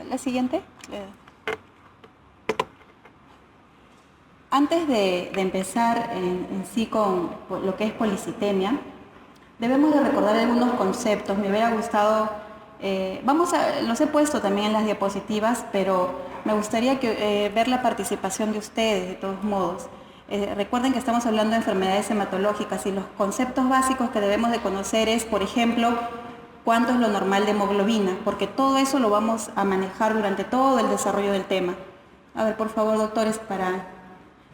La siguiente. Antes de empezar en sí con lo que es policitemia, debemos de recordar algunos conceptos. Me hubiera gustado, los he puesto también en las diapositivas, pero me gustaría ver la participación de ustedes, de todos modos. Recuerden que estamos hablando de enfermedades hematológicas y los conceptos básicos que debemos de conocer es, por ejemplo, cuánto es lo normal de hemoglobina, porque todo eso lo vamos a manejar durante todo el desarrollo del tema. A ver, por favor, doctores,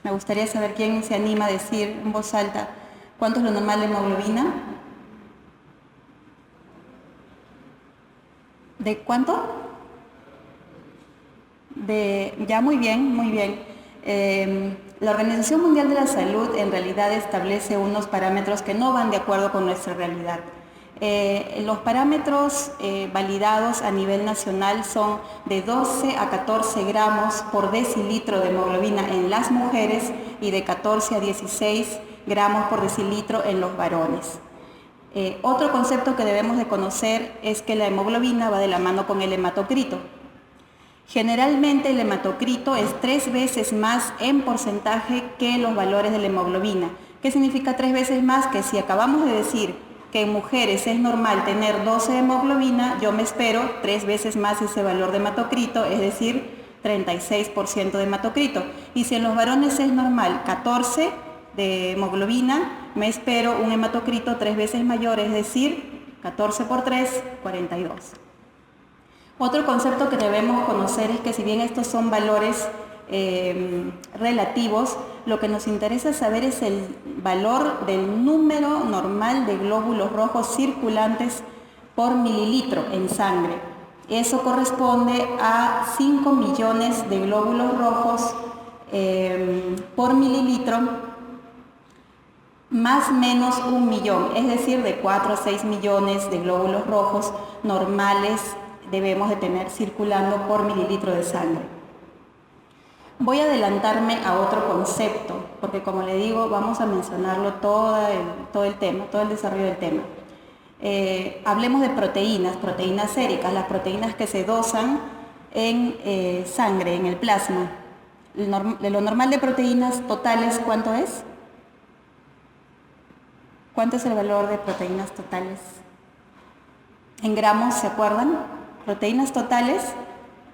me gustaría saber quién se anima a decir en voz alta cuánto es lo normal de hemoglobina. ¿De cuánto? Ya, muy bien, muy bien. La Organización Mundial de la Salud en realidad establece unos parámetros que no van de acuerdo con nuestra realidad. Los parámetros validados a nivel nacional son de 12 a 14 gramos por decilitro de hemoglobina en las mujeres y de 14 a 16 gramos por decilitro en los varones. Otro concepto que debemos de conocer es que la hemoglobina va de la mano con el hematocrito. Generalmente el hematocrito es 3 veces más en porcentaje que los valores de la hemoglobina. ¿Qué significa 3 veces más? Que si acabamos de decir que en mujeres es normal tener 12 de hemoglobina, yo me espero 3 veces más ese valor de hematocrito, es decir, 36% de hematocrito. Y si en los varones es normal 14 de hemoglobina, me espero un hematocrito 3 veces mayor, es decir, 14 por 3, 42. Otro concepto que debemos conocer es que si bien estos son valores relativos, lo que nos interesa saber es el valor del número normal de glóbulos rojos circulantes por mililitro en sangre. Eso corresponde a 5 millones de glóbulos rojos por mililitro, más o menos 1 millón, es decir, de 4 a 6 millones de glóbulos rojos normales debemos de tener circulando por mililitro de sangre. Voy a adelantarme a otro concepto, porque como le digo, vamos a mencionarlo todo el tema, todo el desarrollo del tema. Hablemos de proteínas séricas, las proteínas que se dosan en sangre, en el plasma. Lo normal de proteínas totales, ¿cuánto es? ¿Cuánto es el valor de proteínas totales? En gramos, ¿se acuerdan? Proteínas totales,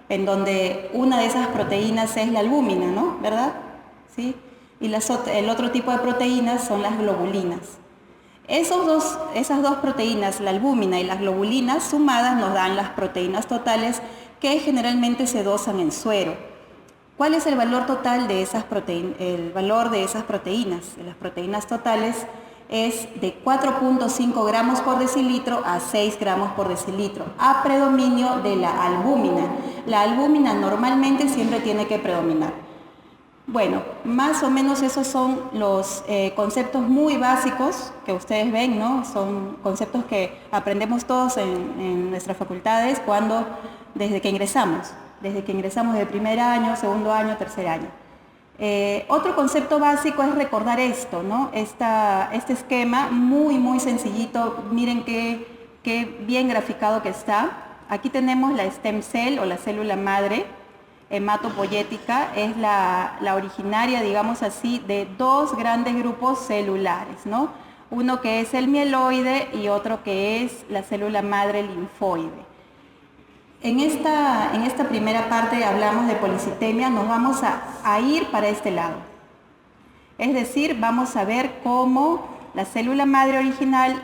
en donde una de esas proteínas es la albúmina, ¿no? ¿Verdad? ¿Sí? Y el otro tipo de proteínas son las globulinas. Esas dos proteínas, la albúmina y las globulinas, sumadas nos dan las proteínas totales que generalmente se dosan en suero. ¿Cuál es el valor total de esas proteínas? El valor de esas proteínas, de las proteínas totales, es de 4.5 gramos por decilitro a 6 gramos por decilitro, a predominio de la albúmina. La albúmina normalmente siempre tiene que predominar. Bueno, más o menos esos son los conceptos muy básicos que ustedes ven, ¿no? Son conceptos que aprendemos todos en nuestras facultades desde que ingresamos de primer año, segundo año, tercer año. Otro concepto básico es recordar esto, ¿no? Este esquema muy sencillito, miren qué bien graficado que está. Aquí tenemos la stem cell o la célula madre hematopoyética, es la originaria, digamos así, de dos grandes grupos celulares, ¿no? Uno que es el mieloide y otro que es la célula madre linfoide. En esta primera parte hablamos de policitemia, nos vamos a ir para este lado. Es decir, vamos a ver cómo la célula madre original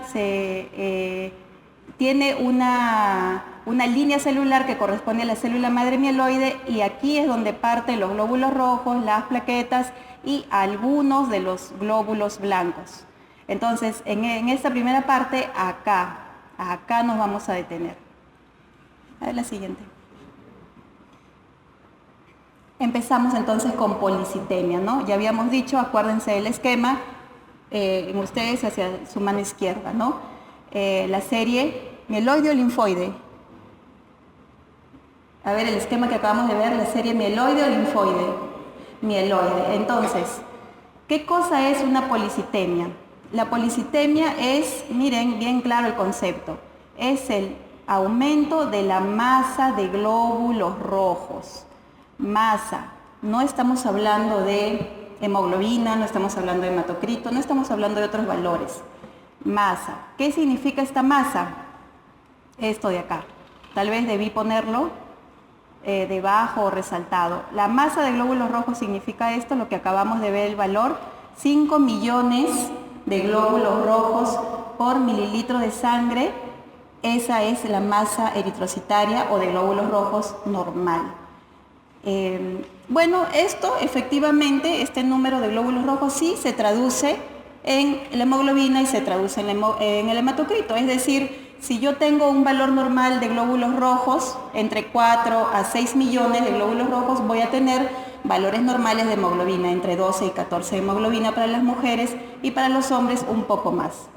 tiene una línea celular que corresponde a la célula madre mieloide y aquí es donde parten los glóbulos rojos, las plaquetas y algunos de los glóbulos blancos. Entonces, en esta primera parte, acá nos vamos a detener. A ver la siguiente. Empezamos entonces con policitemia, ¿no? Ya habíamos dicho, acuérdense del esquema, ustedes hacia su mano izquierda, ¿no? La serie mieloide o linfoide. A ver, el esquema que acabamos de ver, la serie mieloide o linfoide. Mieloide. Entonces, ¿qué cosa es una policitemia? La policitemia es, miren bien claro el concepto, es el aumento de la masa de glóbulos rojos. Masa, no estamos hablando de hemoglobina, no estamos hablando de hematocrito, no estamos hablando de otros valores. Masa, ¿qué significa esta masa? Esto de acá, tal vez debí ponerlo debajo o resaltado. La masa de glóbulos rojos significa esto, lo que acabamos de ver el valor, 5 millones de glóbulos rojos por mililitro de sangre. Esa es la masa eritrocitaria o de glóbulos rojos normal. Bueno, esto efectivamente, este número de glóbulos rojos sí se traduce en la hemoglobina y se traduce en el hematocrito. Es decir, si yo tengo un valor normal de glóbulos rojos, entre 4 a 6 millones de glóbulos rojos, voy a tener valores normales de hemoglobina, entre 12 y 14 de hemoglobina para las mujeres y para los hombres un poco más.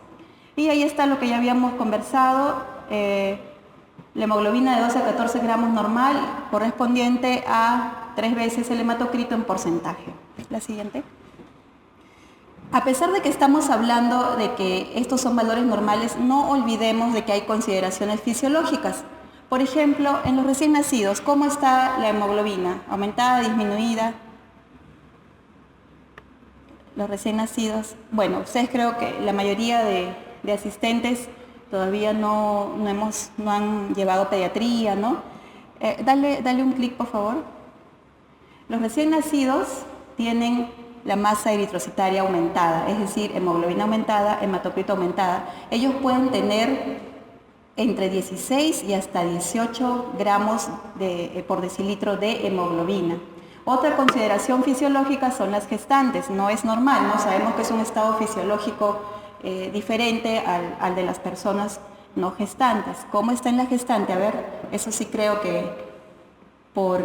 Y ahí está lo que ya habíamos conversado, la hemoglobina de 12 a 14 gramos normal, correspondiente a 3 veces el hematocrito en porcentaje. La siguiente. A pesar de que estamos hablando de que estos son valores normales, no olvidemos de que hay consideraciones fisiológicas. Por ejemplo, en los recién nacidos, ¿cómo está la hemoglobina? ¿Aumentada, disminuida? Los recién nacidos, bueno, ustedes creo que la mayoría de asistentes todavía no han llevado pediatría, ¿no? Dale un clic, por favor. Los recién nacidos tienen la masa eritrocitaria aumentada, es decir, hemoglobina aumentada, hematocrito aumentada. Ellos pueden tener entre 16 y hasta 18 gramos por decilitro de hemoglobina. Otra consideración fisiológica son las gestantes. No es normal, ¿no? Sabemos que es un estado fisiológico diferente al de las personas no gestantes. ¿Cómo está en la gestante? A ver, eso sí creo que por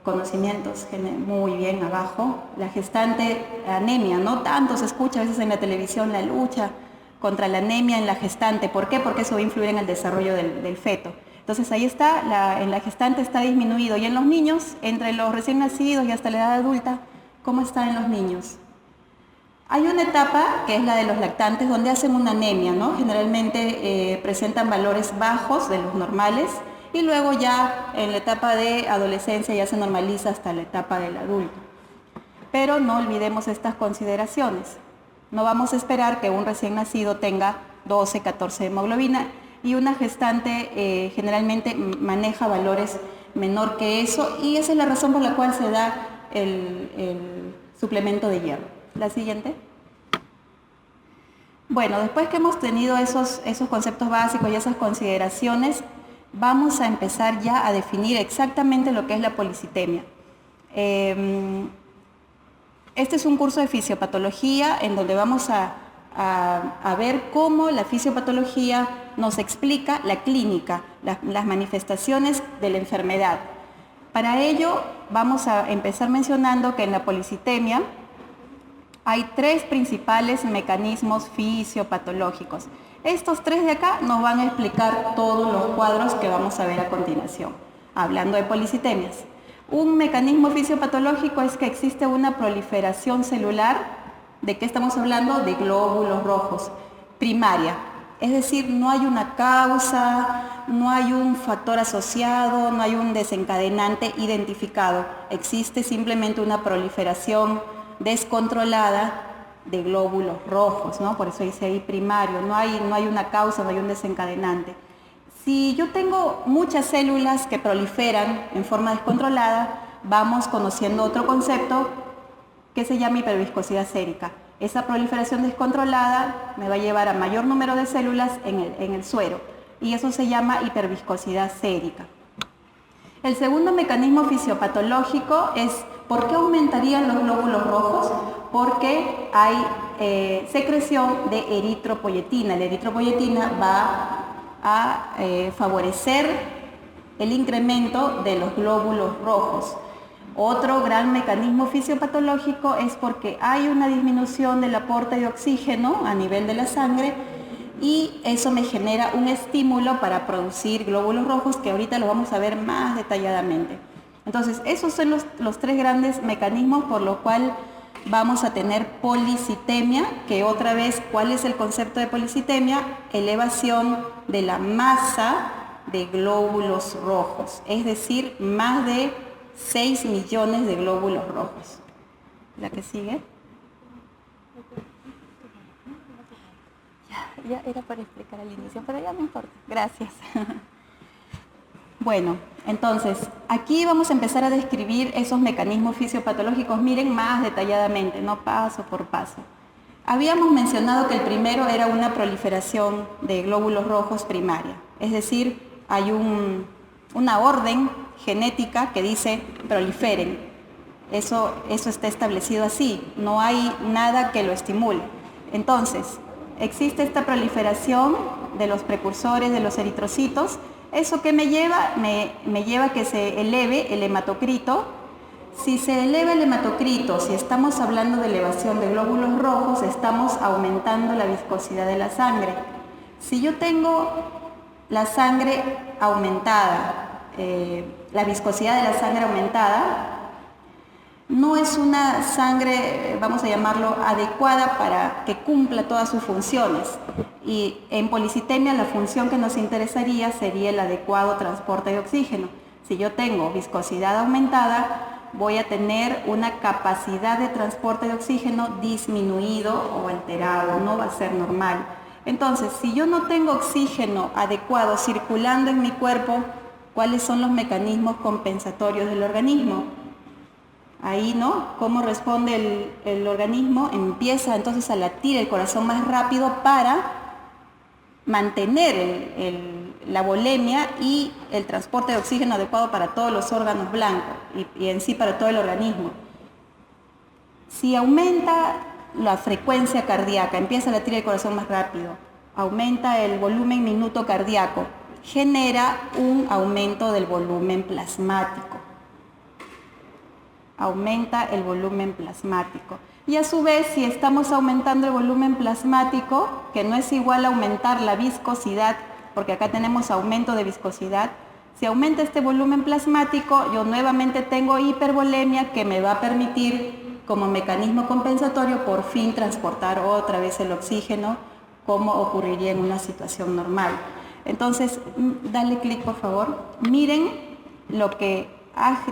conocimientos muy bien abajo. La gestante, anemia, ¿no? Tanto se escucha a veces en la televisión la lucha contra la anemia en la gestante. ¿Por qué? Porque eso va a influir en el desarrollo del feto. Entonces ahí está, en la gestante está disminuido. Y en los niños, entre los recién nacidos y hasta la edad adulta, ¿cómo está en los niños? Hay una etapa, que es la de los lactantes, donde hacen una anemia, ¿no? Generalmente presentan valores bajos de los normales, y luego ya en la etapa de adolescencia ya se normaliza hasta la etapa del adulto. Pero no olvidemos estas consideraciones. No vamos a esperar que un recién nacido tenga 12, 14 de hemoglobina, y una gestante generalmente maneja valores menor que eso, y esa es la razón por la cual se da el suplemento de hierro. La siguiente. Bueno, después que hemos tenido esos conceptos básicos y esas consideraciones, vamos a empezar ya a definir exactamente lo que es la policitemia. Este es un curso de fisiopatología en donde vamos a ver cómo la fisiopatología nos explica la clínica, las manifestaciones de la enfermedad. Para ello, vamos a empezar mencionando que en la policitemia hay 3 principales mecanismos fisiopatológicos. Estos 3 de acá nos van a explicar todos los cuadros que vamos a ver a continuación, hablando de policitemias. Un mecanismo fisiopatológico es que existe una proliferación celular. ¿De qué estamos hablando? De glóbulos rojos, primaria. Es decir, no hay una causa, no hay un factor asociado, no hay un desencadenante identificado. Existe simplemente una proliferación descontrolada de glóbulos rojos, ¿no? Por eso dice ahí primario, no hay una causa, no hay un desencadenante. Si yo tengo muchas células que proliferan en forma descontrolada, vamos conociendo otro concepto que se llama hiperviscosidad sérica. Esa proliferación descontrolada me va a llevar a mayor número de células en el suero, y eso se llama hiperviscosidad sérica. El segundo mecanismo fisiopatológico es ¿por qué aumentarían los glóbulos rojos? Porque hay secreción de eritropoyetina. La eritropoyetina va a favorecer el incremento de los glóbulos rojos. Otro gran mecanismo fisiopatológico es porque hay una disminución del aporte de oxígeno a nivel de la sangre, y eso me genera un estímulo para producir glóbulos rojos, que ahorita lo vamos a ver más detalladamente. Entonces, esos son los 3 grandes mecanismos por los cuales vamos a tener policitemia, que otra vez, ¿cuál es el concepto de policitemia? Elevación de la masa de glóbulos rojos, es decir, más de 6 millones de glóbulos rojos. ¿La que sigue? Ya era para explicar al inicio, pero ya no importa. Gracias. Bueno, entonces, aquí vamos a empezar a describir esos mecanismos fisiopatológicos. Miren más detalladamente, no paso por paso. Habíamos mencionado que el primero era una proliferación de glóbulos rojos primaria. Es decir, hay una orden genética que dice proliferen. Eso está establecido así, no hay nada que lo estimule. Entonces, existe esta proliferación de los precursores de los eritrocitos. ¿Eso qué me lleva? Me lleva a que se eleve el hematocrito. Si se eleva el hematocrito, si estamos hablando de elevación de glóbulos rojos, estamos aumentando la viscosidad de la sangre. Si yo tengo la sangre aumentada, la viscosidad de la sangre aumentada, no es una sangre, vamos a llamarlo, adecuada para que cumpla todas sus funciones. Y en policitemia la función que nos interesaría sería el adecuado transporte de oxígeno. Si yo tengo viscosidad aumentada, voy a tener una capacidad de transporte de oxígeno disminuido o alterado, no va a ser normal. Entonces, si yo no tengo oxígeno adecuado circulando en mi cuerpo, ¿cuáles son los mecanismos compensatorios del organismo? Ahí, ¿no? ¿Cómo responde el organismo? Empieza entonces a latir el corazón más rápido para mantener la volemia y el transporte de oxígeno adecuado para todos los órganos blancos y en sí para todo el organismo. Si aumenta la frecuencia cardíaca, empieza a latir el corazón más rápido, aumenta el volumen minuto cardíaco, genera un aumento del volumen plasmático. Aumenta el volumen plasmático. Y a su vez, si estamos aumentando el volumen plasmático, que no es igual a aumentar la viscosidad, porque acá tenemos aumento de viscosidad, si aumenta este volumen plasmático, yo nuevamente tengo hipervolemia que me va a permitir, como mecanismo compensatorio, por fin transportar otra vez el oxígeno, como ocurriría en una situación normal. Entonces, dale clic por favor. Miren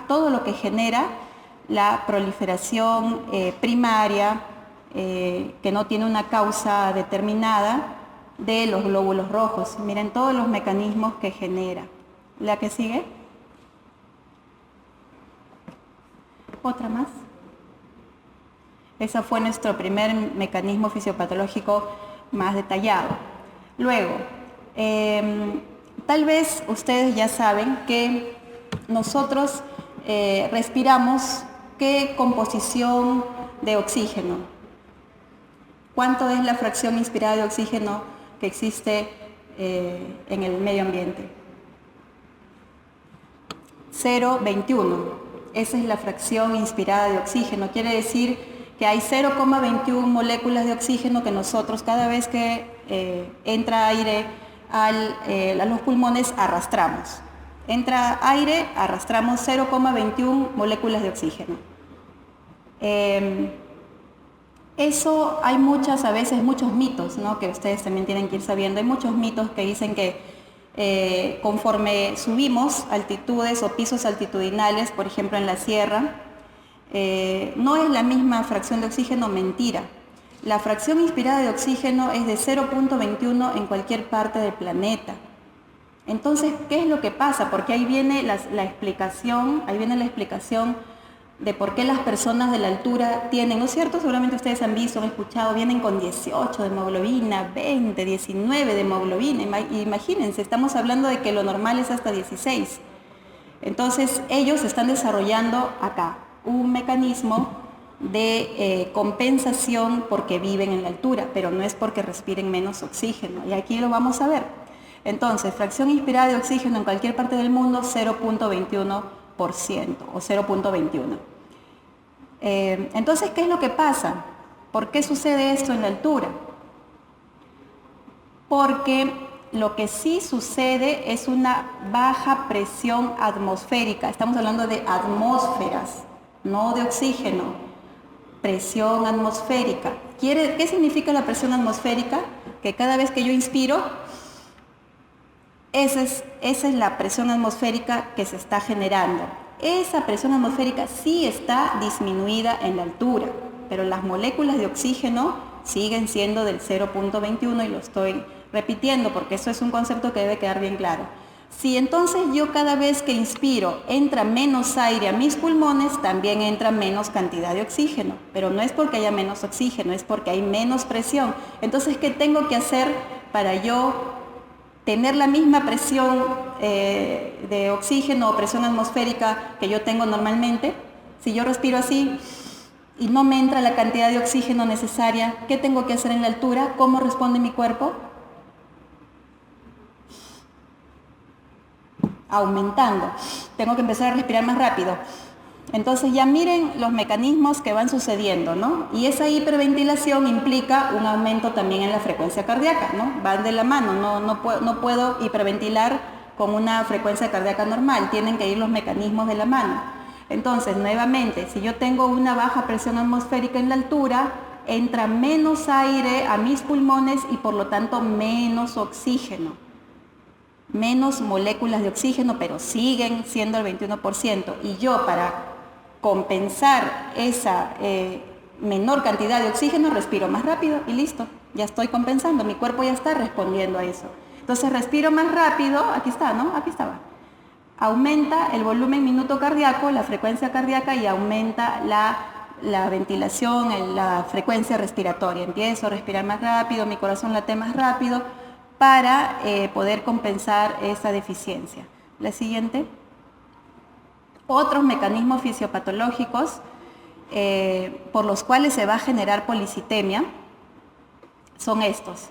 todo lo que genera la proliferación primaria, que no tiene una causa determinada, de los glóbulos rojos. Miren todos los mecanismos que genera. ¿La que sigue? ¿Otra más? Ese fue nuestro primer mecanismo fisiopatológico más detallado. Luego, tal vez ustedes ya saben que nosotros respiramos ¿qué composición de oxígeno? ¿Cuánto es la fracción inspirada de oxígeno que existe en el medio ambiente? 0,21. Esa es la fracción inspirada de oxígeno. Quiere decir que hay 0,21 moléculas de oxígeno que nosotros cada vez que entra aire a los pulmones arrastramos. Entra aire, arrastramos 0,21 moléculas de oxígeno. Eso hay a veces muchos mitos, ¿no? Que ustedes también tienen que ir sabiendo. Hay muchos mitos que dicen que conforme subimos altitudes o pisos altitudinales, por ejemplo en la sierra, no es la misma fracción de oxígeno. Mentira. La fracción inspirada de oxígeno es de 0,21 en cualquier parte del planeta. Entonces, ¿qué es lo que pasa? Porque ahí viene la explicación de por qué las personas de la altura tienen, ¿no es cierto? Seguramente ustedes han visto, han escuchado, vienen con 18 de hemoglobina, 20, 19 de hemoglobina. Imagínense, estamos hablando de que lo normal es hasta 16. Entonces, ellos están desarrollando acá un mecanismo de compensación porque viven en la altura, pero no es porque respiren menos oxígeno. Y aquí lo vamos a ver. Entonces, fracción inspirada de oxígeno en cualquier parte del mundo, 0,21% o 0,21. Entonces, ¿qué es lo que pasa? ¿Por qué sucede esto en la altura? Porque lo que sí sucede es una baja presión atmosférica. Estamos hablando de atmósferas, no de oxígeno. Presión atmosférica. ¿Qué significa la presión atmosférica? Que cada vez que yo inspiro, Esa es la presión atmosférica que se está generando. Esa presión atmosférica sí está disminuida en la altura, pero las moléculas de oxígeno siguen siendo del 0.21 y lo estoy repitiendo porque eso es un concepto que debe quedar bien claro. Si entonces yo cada vez que inspiro entra menos aire a mis pulmones, también entra menos cantidad de oxígeno, pero no es porque haya menos oxígeno, es porque hay menos presión. Entonces, ¿qué tengo que hacer para yo tener la misma presión de oxígeno o presión atmosférica que yo tengo normalmente? Si yo respiro así y no me entra la cantidad de oxígeno necesaria, ¿qué tengo que hacer en la altura? ¿Cómo responde mi cuerpo? Aumentando. Tengo que empezar a respirar más rápido. Entonces ya miren los mecanismos que van sucediendo, ¿no? Y esa hiperventilación implica un aumento también en la frecuencia cardíaca, ¿no? Van de la mano, no puedo hiperventilar con una frecuencia cardíaca normal, tienen que ir los mecanismos de la mano. Entonces, nuevamente, si yo tengo una baja presión atmosférica en la altura, entra menos aire a mis pulmones y por lo tanto menos oxígeno. Menos moléculas de oxígeno, pero siguen siendo el 21%. Y yo, para compensar esa menor cantidad de oxígeno, respiro más rápido y listo, ya estoy compensando, mi cuerpo ya está respondiendo a eso. Entonces respiro más rápido, aquí está, ¿no? Aquí estaba. Aumenta el volumen minuto cardíaco, la frecuencia cardíaca y aumenta la ventilación, la frecuencia respiratoria. Empiezo a respirar más rápido, mi corazón late más rápido, para poder compensar esa deficiencia. La siguiente. Otros mecanismos fisiopatológicos por los cuales se va a generar policitemia son estos.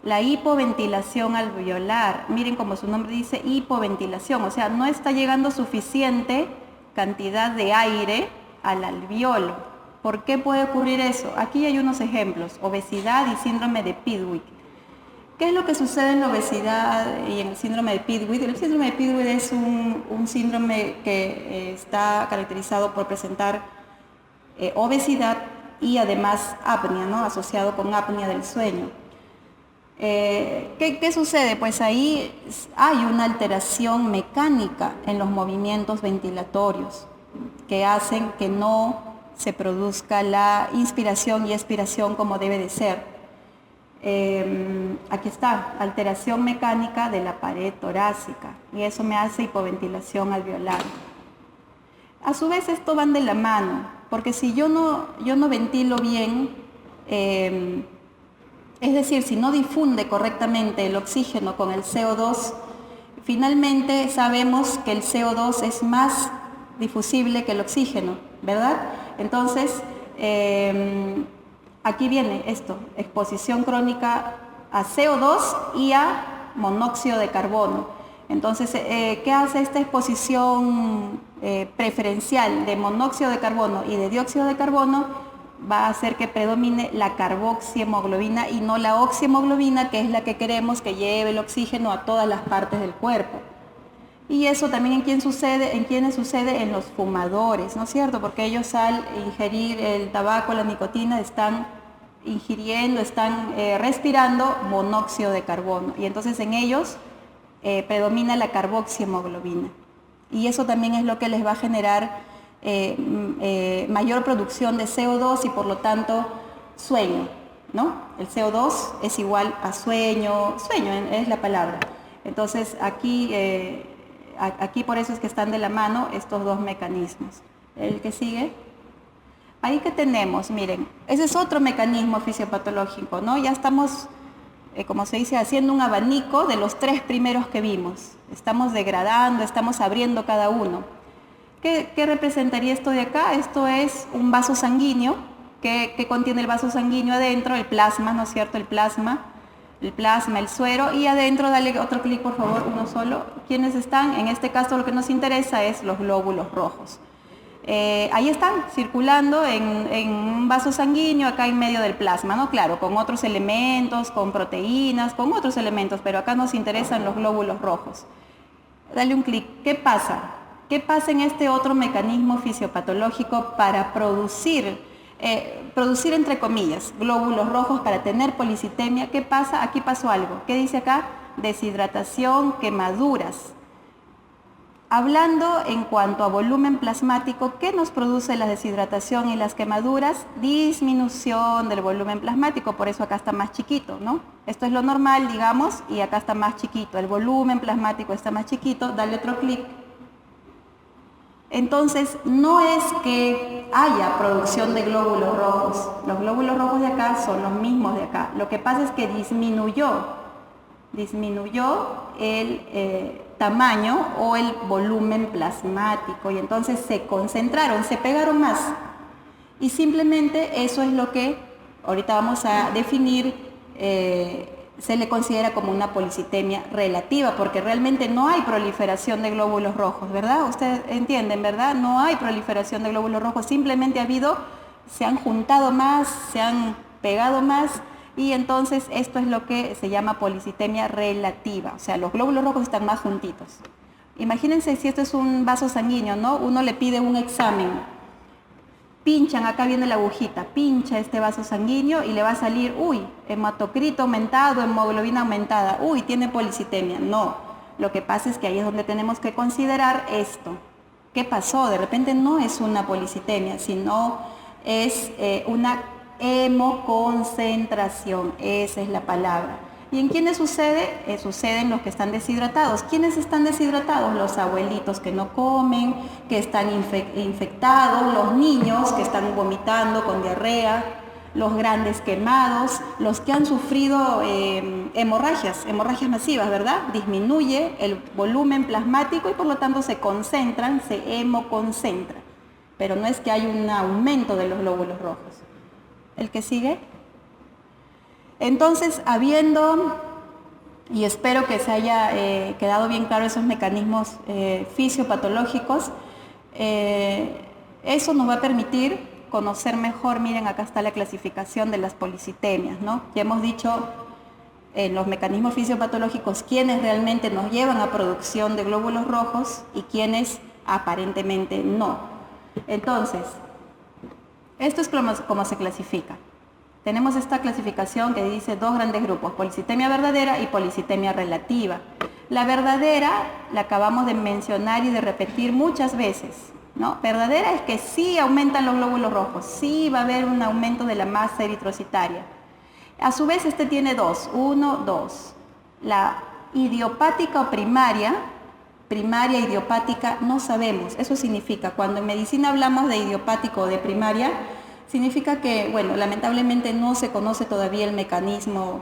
La hipoventilación alveolar. Miren como su nombre dice, hipoventilación. O sea, no está llegando suficiente cantidad de aire al alveolo. ¿Por qué puede ocurrir eso? Aquí hay unos ejemplos. Obesidad y síndrome de Pidwick. ¿Qué es lo que sucede en la obesidad y en el síndrome de Pidwick? El síndrome de Pidwick es un síndrome que está caracterizado por presentar obesidad y además apnea, ¿no? Asociado con apnea del sueño. ¿Qué sucede? Pues ahí hay una alteración mecánica en los movimientos ventilatorios que hacen que no se produzca la inspiración y expiración como debe de ser. Aquí está, alteración mecánica de la pared torácica y eso me hace hipoventilación alveolar. A su vez esto van de la mano, porque si yo no ventilo bien, es decir, si no difunde correctamente el oxígeno con el CO2, finalmente sabemos que el CO2 es más difusible que el oxígeno, ¿verdad? Entonces, aquí viene esto, exposición crónica a CO2 y a monóxido de carbono. Entonces, ¿qué hace esta exposición preferencial de monóxido de carbono y de dióxido de carbono? Va a hacer que predomine la carboxihemoglobina y no la oxihemoglobina, que es la que queremos que lleve el oxígeno a todas las partes del cuerpo. Y eso también en quienes sucede en los fumadores, ¿no es cierto? Porque ellos al ingerir el tabaco, la nicotina, están ingiriendo, están respirando monóxido de carbono. Y entonces en ellos predomina la carboxihemoglobina. Y eso también es lo que les va a generar mayor producción de CO2 y por lo tanto sueño, ¿no? El CO2 es igual a sueño es la palabra. Entonces aquí por eso es que están de la mano estos dos mecanismos. El que sigue. Ahí que tenemos, miren, ese es otro mecanismo fisiopatológico, ¿no? Ya estamos, como se dice, haciendo un abanico de los tres primeros que vimos. Estamos degradando, estamos abriendo cada uno. ¿Qué representaría esto de acá? Esto es un vaso sanguíneo. ¿Qué contiene el vaso sanguíneo adentro? El plasma, ¿no es cierto? El plasma, el suero, y adentro, dale otro clic por favor, uno solo. ¿Quiénes están? En este caso lo que nos interesa es los glóbulos rojos. Ahí están circulando en un vaso sanguíneo, acá en medio del plasma, ¿no? Claro, con otros elementos, con proteínas, con otros elementos, pero acá nos interesan los glóbulos rojos. Dale un clic. ¿Qué pasa? ¿Qué pasa en este otro mecanismo fisiopatológico para producir entre comillas, glóbulos rojos para tener policitemia? ¿Qué pasa? Aquí pasó algo. ¿Qué dice acá? deshidratación, quemaduras. Hablando en cuanto a volumen plasmático, ¿qué nos produce la deshidratación y las quemaduras? Disminución del volumen plasmático, por eso acá está más chiquito, ¿no? Esto es lo normal, digamos, y acá está más chiquito. El volumen plasmático está más chiquito, dale otro clic. Entonces, no es que haya producción de glóbulos rojos. Los glóbulos rojos de acá son los mismos de acá. Lo que pasa es que disminuyó el tamaño o el volumen plasmático y entonces se concentraron, se pegaron más. Y simplemente eso es lo que ahorita vamos a definir, se le considera como una policitemia relativa, porque realmente no hay proliferación de glóbulos rojos, ¿verdad? Ustedes entienden, ¿verdad? No hay proliferación de glóbulos rojos, simplemente se han juntado más, se han pegado más, y entonces esto es lo que se llama policitemia relativa, o sea, los glóbulos rojos están más juntitos. Imagínense si esto es un vaso sanguíneo, ¿no? Uno le pide un examen, pinchan, acá viene la agujita, pincha este vaso sanguíneo y le va a salir, uy, hematocrito aumentado, hemoglobina aumentada, uy, tiene policitemia. No, lo que pasa es que ahí es donde tenemos que considerar esto. ¿Qué pasó? De repente no es una policitemia, sino es una hemoconcentración, esa es la palabra. ¿Y en quiénes sucede? Sucede en los que están deshidratados. ¿Quiénes están deshidratados? Los abuelitos que no comen, que están infectados, los niños que están vomitando con diarrea, los grandes quemados, los que han sufrido hemorragias masivas, ¿verdad? Disminuye el volumen plasmático y por lo tanto se concentran, se hemoconcentran. Pero no es que hay un aumento de los glóbulos rojos. ¿El que sigue? Entonces, y espero que se haya quedado bien claro esos mecanismos fisiopatológicos, eso nos va a permitir conocer mejor, miren, acá está la clasificación de las policitemias, ¿no? Ya hemos dicho en los mecanismos fisiopatológicos quiénes realmente nos llevan a producción de glóbulos rojos y quiénes aparentemente no. Entonces, esto es como se clasifica. Tenemos esta clasificación que dice dos grandes grupos, policitemia verdadera y policitemia relativa. La verdadera la acabamos de mencionar y de repetir muchas veces, ¿no? Verdadera es que sí aumentan los glóbulos rojos, sí va a haber un aumento de la masa eritrocitaria. A su vez este tiene dos, dos. La idiopática o primaria idiopática no sabemos. Eso significa, cuando en medicina hablamos de idiopático o de primaria, significa que, bueno, lamentablemente no se conoce todavía el mecanismo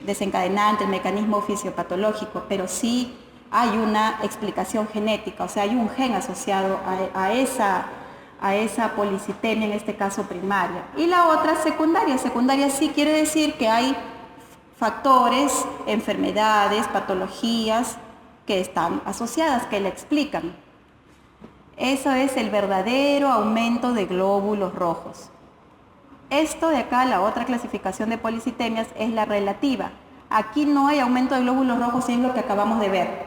desencadenante, el mecanismo fisiopatológico, pero sí hay una explicación genética, o sea, hay un gen asociado a esa policitemia, en este caso primaria. Y la otra secundaria. Secundaria sí quiere decir que hay factores, enfermedades, patologías que están asociadas, que la explican. Eso es el verdadero aumento de glóbulos rojos. Esto de acá, la otra clasificación de policitemias, es la relativa. Aquí no hay aumento de glóbulos rojos, es lo que acabamos de ver.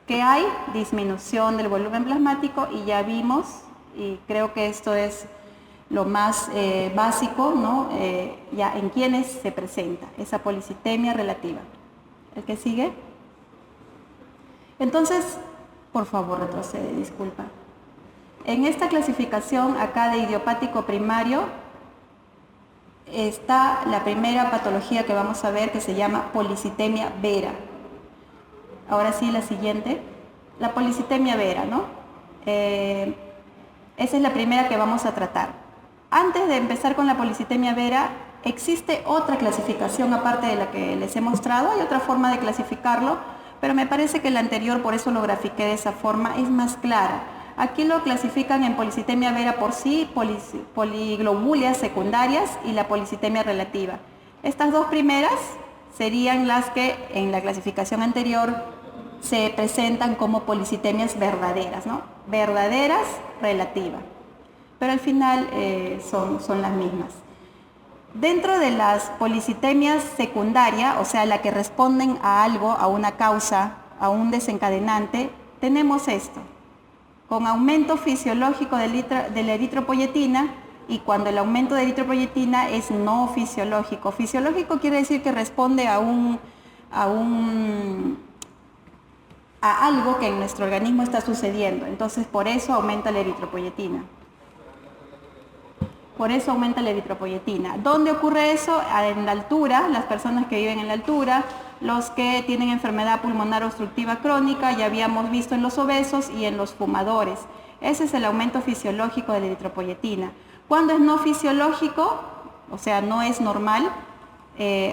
Que hay disminución del volumen plasmático y ya vimos, y creo que esto es lo más básico, ¿no? Ya en quienes se presenta esa policitemia relativa. ¿El que sigue? Entonces, por favor, retrocede, disculpa. En esta clasificación acá de idiopático primario está la primera patología que vamos a ver, que se llama policitemia vera. Ahora sí, la siguiente, la policitemia vera, ¿no? Esa es la primera que vamos a tratar. Antes de empezar con la policitemia vera, existe otra clasificación aparte de la que les he mostrado. Hay otra forma de clasificarlo, pero me parece que la anterior, por eso lo grafiqué de esa forma, es más clara. Aquí lo clasifican en policitemia vera por sí, poliglobulias secundarias y la policitemia relativa. Estas dos primeras serían las que en la clasificación anterior se presentan como policitemias verdaderas, ¿no? Verdaderas, relativas. Pero al final son las mismas. Dentro de las policitemias secundarias, o sea, la que responden a algo, a una causa, a un desencadenante, tenemos esto. Con aumento fisiológico de la eritropoyetina, y cuando el aumento de eritropoyetina es no fisiológico. Fisiológico quiere decir que responde a a algo que en nuestro organismo está sucediendo. Entonces, por eso aumenta la eritropoyetina. Por eso aumenta la eritropoyetina. ¿Dónde ocurre eso? En la altura, las personas que viven en la altura, los que tienen enfermedad pulmonar obstructiva crónica, ya habíamos visto en los obesos y en los fumadores. Ese es el aumento fisiológico de la eritropoyetina. Cuando es no fisiológico, o sea, no es normal,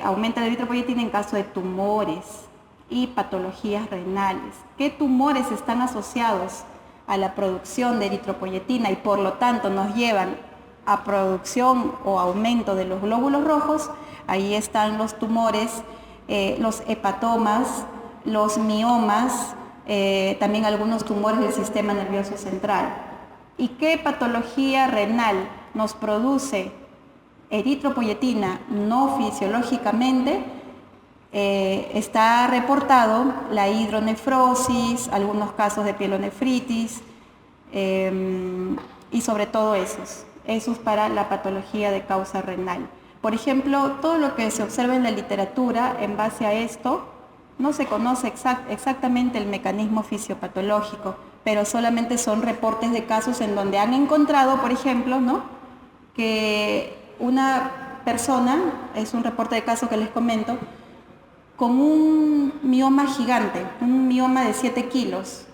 aumenta la eritropoyetina en caso de tumores y patologías renales. ¿Qué tumores están asociados a la producción de eritropoyetina y por lo tanto nos llevan a producción o aumento de los glóbulos rojos? Ahí están los tumores, los hepatomas, los miomas, también algunos tumores del sistema nervioso central. ¿Y qué patología renal nos produce eritropoyetina no fisiológicamente? Está reportado la hidronefrosis, algunos casos de pielonefritis y sobre todo esos para la patología de causa renal. Por ejemplo, todo lo que se observa en la literatura en base a esto, no se conoce exactamente el mecanismo fisiopatológico, pero solamente son reportes de casos en donde han encontrado, por ejemplo, ¿no?, que una persona, es un reporte de caso que les comento, con un mioma gigante, un mioma de 7 kilos,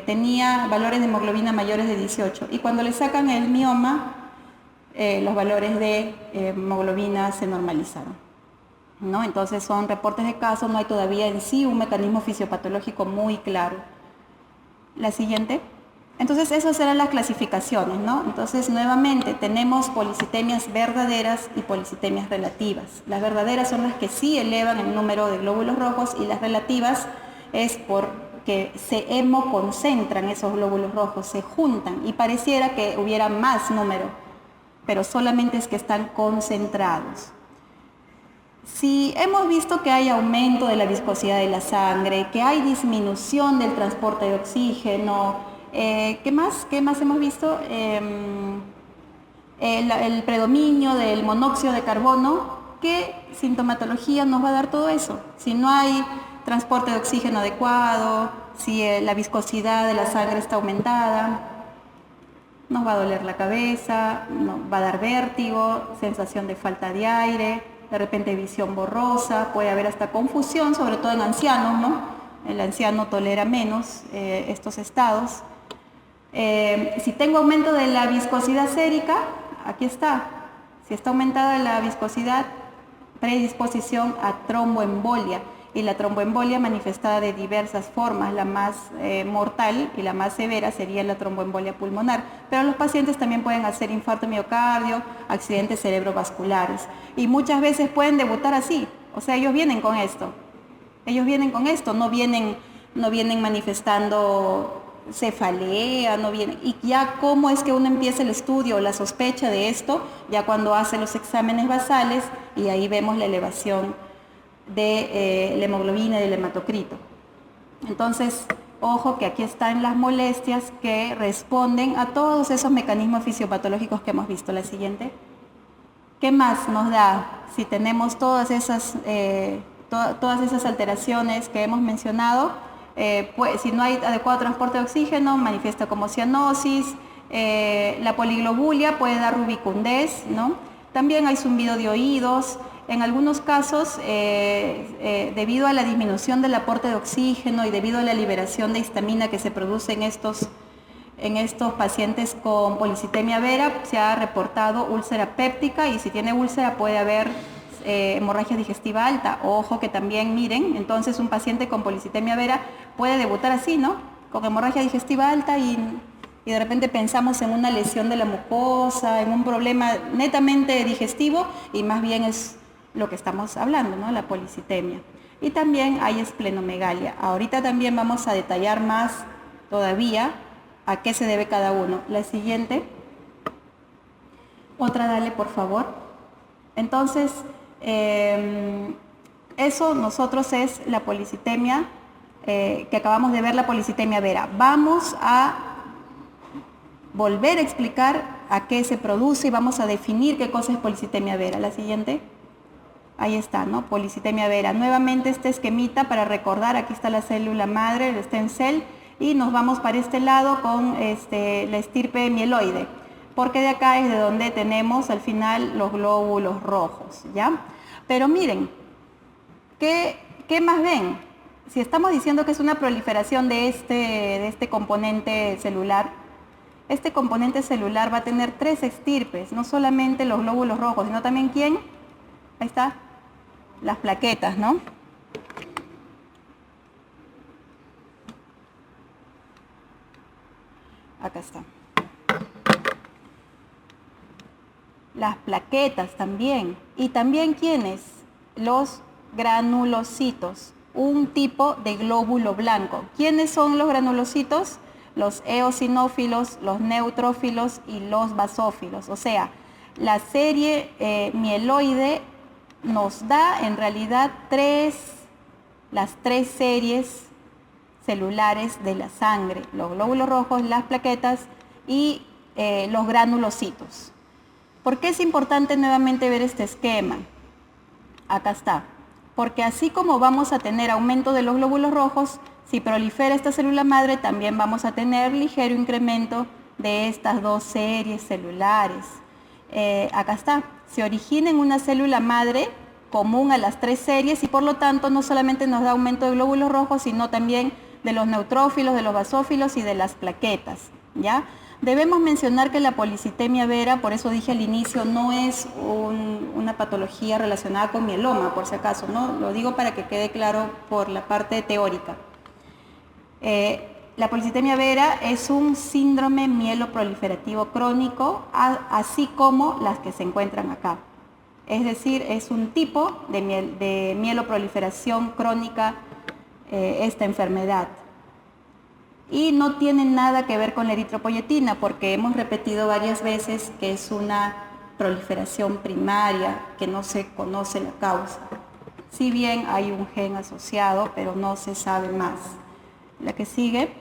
tenía valores de hemoglobina mayores de 18, y cuando le sacan el mioma, los valores de hemoglobina se normalizaron, ¿no? Entonces son reportes de casos, no hay todavía en sí un mecanismo fisiopatológico muy claro. La siguiente. Entonces esas eran las clasificaciones, ¿no? Entonces nuevamente tenemos policitemias verdaderas y policitemias relativas. Las verdaderas son las que sí elevan el número de glóbulos rojos y las relativas es porque se hemoconcentran esos glóbulos rojos, se juntan y pareciera que hubiera más número, pero solamente es que están concentrados. Si hemos visto que hay aumento de la viscosidad de la sangre, que hay disminución del transporte de oxígeno, ¿qué más hemos visto? El predominio del monóxido de carbono. ¿Qué sintomatología nos va a dar todo eso? Si no hay transporte de oxígeno adecuado, si la viscosidad de la sangre está aumentada, nos va a doler la cabeza, nos va a dar vértigo, sensación de falta de aire, de repente visión borrosa, puede haber hasta confusión, sobre todo en ancianos, ¿no? El anciano tolera menos estos estados. Si tengo aumento de la viscosidad sérica, aquí está. Si está aumentada la viscosidad, predisposición a tromboembolia. Y la tromboembolia manifestada de diversas formas, la más mortal y la más severa sería la tromboembolia pulmonar. Pero los pacientes también pueden hacer infarto miocardio, accidentes cerebrovasculares. Y muchas veces pueden debutar así. O sea, ellos vienen con esto. No vienen manifestando cefalea, no vienen. Y ya cómo es que uno empieza el estudio o la sospecha de esto, ya cuando hace los exámenes basales y ahí vemos la elevación de la hemoglobina y del hematocrito. Entonces, ojo que aquí están las molestias que responden a todos esos mecanismos fisiopatológicos que hemos visto. La siguiente. ¿Qué más nos da si tenemos todas esas alteraciones que hemos mencionado? Pues, si no hay adecuado transporte de oxígeno, manifiesta como cianosis, la poliglobulia puede dar rubicundez, ¿no? También hay zumbido de oídos. En algunos casos, debido a la disminución del aporte de oxígeno y debido a la liberación de histamina que se produce en estos pacientes con policitemia vera, se ha reportado úlcera péptica, y si tiene úlcera puede haber hemorragia digestiva alta. Ojo que también miren, entonces un paciente con policitemia vera puede debutar así, ¿no? Con hemorragia digestiva alta y de repente pensamos en una lesión de la mucosa, en un problema netamente digestivo, y más bien es lo que estamos hablando, ¿no? La policitemia. Y también hay esplenomegalia. Ahorita también vamos a detallar más todavía a qué se debe cada uno. La siguiente. Otra, dale, por favor. Entonces, eso nosotros es la policitemia, que acabamos de ver, la policitemia vera. Vamos a volver a explicar a qué se produce y vamos a definir qué cosa es policitemia vera. La siguiente. Ahí está, ¿no? Policitemia vera. Nuevamente este esquemita para recordar, aquí está la célula madre, el stem cell, y nos vamos para este lado con la estirpe mieloide, porque de acá es de donde tenemos al final los glóbulos rojos, ¿ya? Pero miren, ¿qué más ven? Si estamos diciendo que es una proliferación de este componente celular, este componente celular va a tener 3 estirpes, no solamente los glóbulos rojos, sino también ¿quién? Ahí está, las plaquetas, ¿no? Acá está. Las plaquetas también. Y también ¿quiénes? Los granulocitos, un tipo de glóbulo blanco. ¿Quiénes son los granulocitos? Los eosinófilos, los neutrófilos y los basófilos. O sea, la serie mieloide nos da en realidad las tres series celulares de la sangre, los glóbulos rojos, las plaquetas y los granulocitos. ¿Por qué es importante nuevamente ver este esquema? Acá está. Porque así como vamos a tener aumento de los glóbulos rojos, si prolifera esta célula madre, también vamos a tener ligero incremento de estas 2 series celulares. Acá está. Se origina en una célula madre común a las 3 series y por lo tanto no solamente nos da aumento de glóbulos rojos, sino también de los neutrófilos, de los basófilos y de las plaquetas, ¿ya? Debemos mencionar que la policitemia vera, por eso dije al inicio, no es una patología relacionada con mieloma, por si acaso, ¿no? Lo digo para que quede claro por la parte teórica. La policitemia vera es un síndrome mieloproliferativo crónico, así como las que se encuentran acá. Es decir, es un tipo de mieloproliferación crónica esta enfermedad. Y no tiene nada que ver con la eritropoyetina, porque hemos repetido varias veces que es una proliferación primaria, que no se conoce la causa. Si bien hay un gen asociado, pero no se sabe más. La que sigue.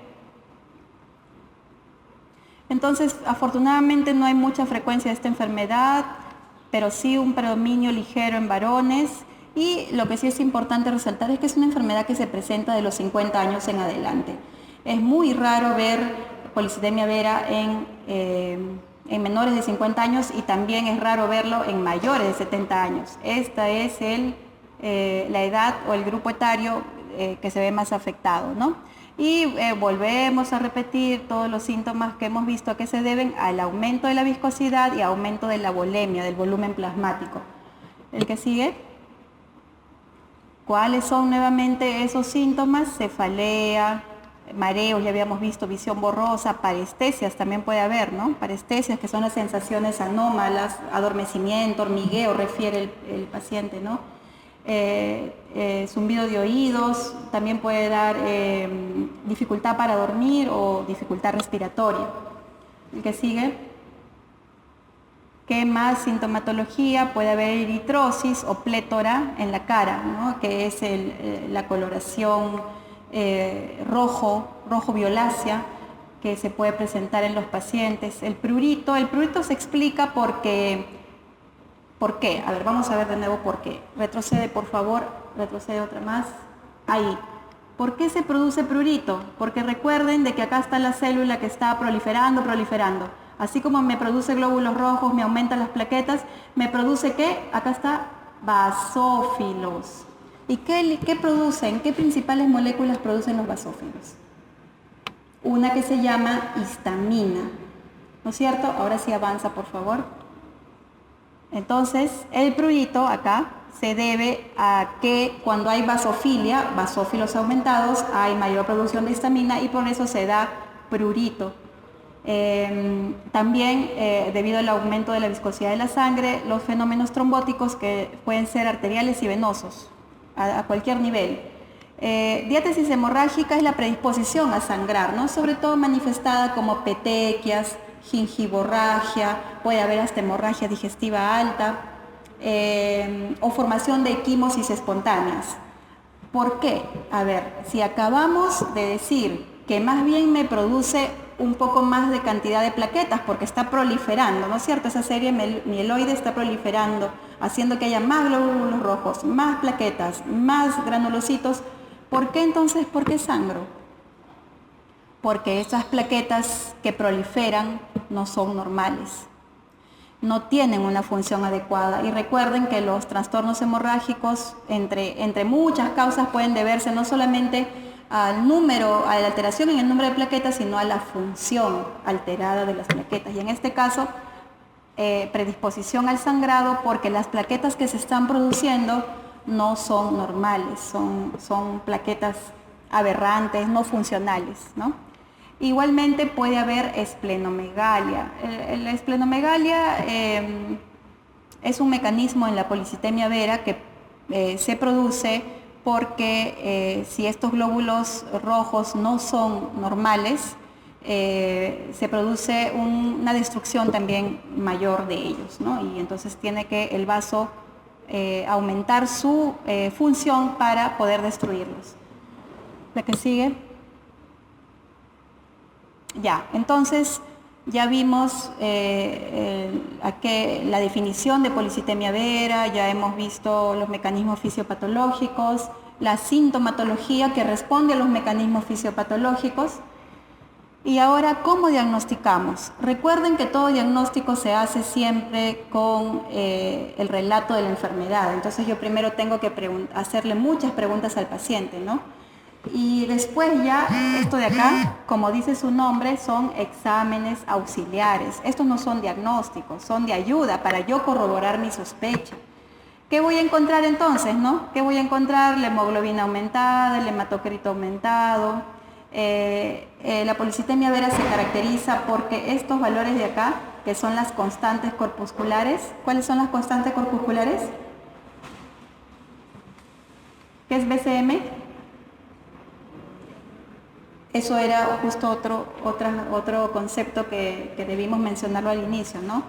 Entonces, afortunadamente no hay mucha frecuencia de esta enfermedad, pero sí un predominio ligero en varones. Y lo que sí es importante resaltar es que es una enfermedad que se presenta de los 50 años en adelante. Es muy raro ver policitemia vera en menores de 50 años y también es raro verlo en mayores de 70 años. Esta es la edad o el grupo etario que se ve más afectado, ¿no? Y volvemos a repetir todos los síntomas que hemos visto a qué se deben: al aumento de la viscosidad y aumento de la volemia, del volumen plasmático. El que sigue. ¿Cuáles son nuevamente esos síntomas? Cefalea, mareos, ya habíamos visto, visión borrosa, parestesias también puede haber, ¿no? Parestesias, que son las sensaciones anómalas, adormecimiento, hormigueo, refiere el paciente, ¿no? Zumbido de oídos, también puede dar dificultad para dormir o dificultad respiratoria. El que sigue. ¿Qué más sintomatología? Puede haber eritrosis o plétora en la cara, ¿no? Que es la coloración rojo violácea que se puede presentar en los pacientes. El prurito se explica porque, ¿por qué? A ver, vamos a ver de nuevo por qué. Retrocede, por favor, retrocede otra más. Ahí. ¿Por qué se produce prurito? Porque recuerden de que acá está la célula que está proliferando. Así como me produce glóbulos rojos, me aumentan las plaquetas, me produce ¿qué? Acá está basófilos. ¿Y qué producen? ¿Qué principales moléculas producen los basófilos? Una que se llama histamina, ¿no es cierto? Ahora sí avanza, por favor. Entonces, el prurito acá se debe a que cuando hay basofilia, basófilos aumentados, hay mayor producción de histamina y por eso se da prurito. También debido al aumento de la viscosidad de la sangre, los fenómenos trombóticos que pueden ser arteriales y venosos a cualquier nivel. Diátesis hemorrágica es la predisposición a sangrar, ¿no? Sobre todo manifestada como petequias, gingivorragia, puede haber hasta hemorragia digestiva alta o formación de equimosis espontáneas. ¿Por qué? A ver, si acabamos de decir que más bien me produce un poco más de cantidad de plaquetas porque está proliferando, ¿no es cierto? Esa serie mieloide está proliferando, haciendo que haya más glóbulos rojos, más plaquetas, más granulocitos. ¿Por qué entonces? ¿Por qué sangro? Porque esas plaquetas que proliferan no son normales, no tienen una función adecuada. Y recuerden que los trastornos hemorrágicos, entre muchas causas, pueden deberse no solamente al número, a la alteración en el número de plaquetas, sino a la función alterada de las plaquetas. Y en este caso, predisposición al sangrado, porque las plaquetas que se están produciendo no son normales, son plaquetas aberrantes, no funcionales, ¿no? Igualmente puede haber esplenomegalia. La esplenomegalia es un mecanismo en la policitemia vera que se produce porque si estos glóbulos rojos no son normales, se produce una destrucción también mayor de ellos, ¿no? Y entonces tiene que el vaso aumentar su función para poder destruirlos. La que sigue. Ya, entonces ya vimos la definición de policitemia vera, ya hemos visto los mecanismos fisiopatológicos, la sintomatología que responde a los mecanismos fisiopatológicos. Y ahora, ¿cómo diagnosticamos? Recuerden que todo diagnóstico se hace siempre con el relato de la enfermedad. Entonces yo primero tengo que hacerle muchas preguntas al paciente, ¿no? Y después ya, esto de acá, como dice su nombre, son exámenes auxiliares. Estos no son diagnósticos, son de ayuda para yo corroborar mi sospecha. ¿Qué voy a encontrar entonces, no? ¿Qué voy a encontrar? La hemoglobina aumentada, el hematocrito aumentado. La policitemia vera se caracteriza porque estos valores de acá, que son las constantes corpusculares, ¿cuáles son las constantes corpusculares? ¿Qué es BCM? Eso era justo otro concepto que debimos mencionarlo al inicio, ¿no?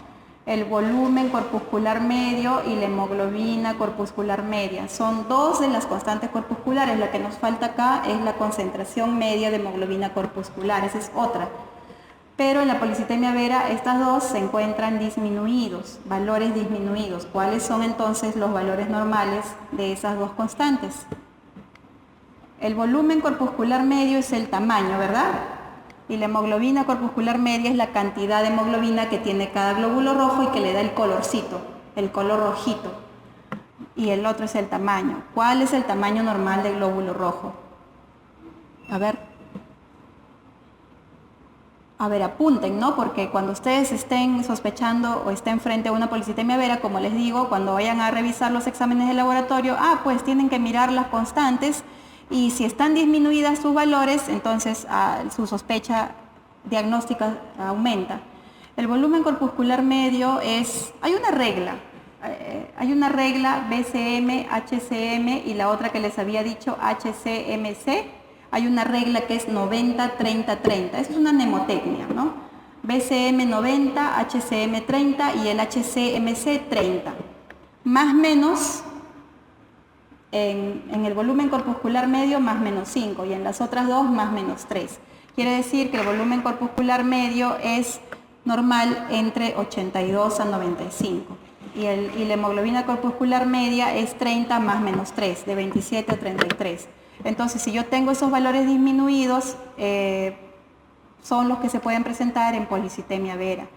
El volumen corpuscular medio y la hemoglobina corpuscular media. Son dos de las constantes corpusculares. La que nos falta acá es la concentración media de hemoglobina corpuscular. Esa es otra. Pero en la policitemia vera estas dos se encuentran disminuidos, valores disminuidos. ¿Cuáles son entonces los valores normales de esas dos constantes? El volumen corpuscular medio es el tamaño, ¿verdad? Y la hemoglobina corpuscular media es la cantidad de hemoglobina que tiene cada glóbulo rojo y que le da el colorcito, el color rojito. Y el otro es el tamaño. ¿Cuál es el tamaño normal del glóbulo rojo? A ver, apunten, ¿no? Porque cuando ustedes estén sospechando o estén frente a una policitemia vera, como les digo, cuando vayan a revisar los exámenes de laboratorio, pues tienen que mirar las constantes. Y si están disminuidas sus valores, entonces su sospecha diagnóstica aumenta. El volumen corpuscular medio hay una regla BCM, HCM y la otra que les había dicho HCMC. Hay una regla que es 90-30-30. Esa es una mnemotecnia, ¿no? BCM 90, HCM 30 y el HCMC 30. Más menos. En el volumen corpuscular medio más menos 5 y en las otras dos más menos 3. Quiere decir que el volumen corpuscular medio es normal entre 82 a 95 y la hemoglobina corpuscular media es 30 más menos 3, de 27 a 33. Entonces, si yo tengo esos valores disminuidos, son los que se pueden presentar en policitemia vera.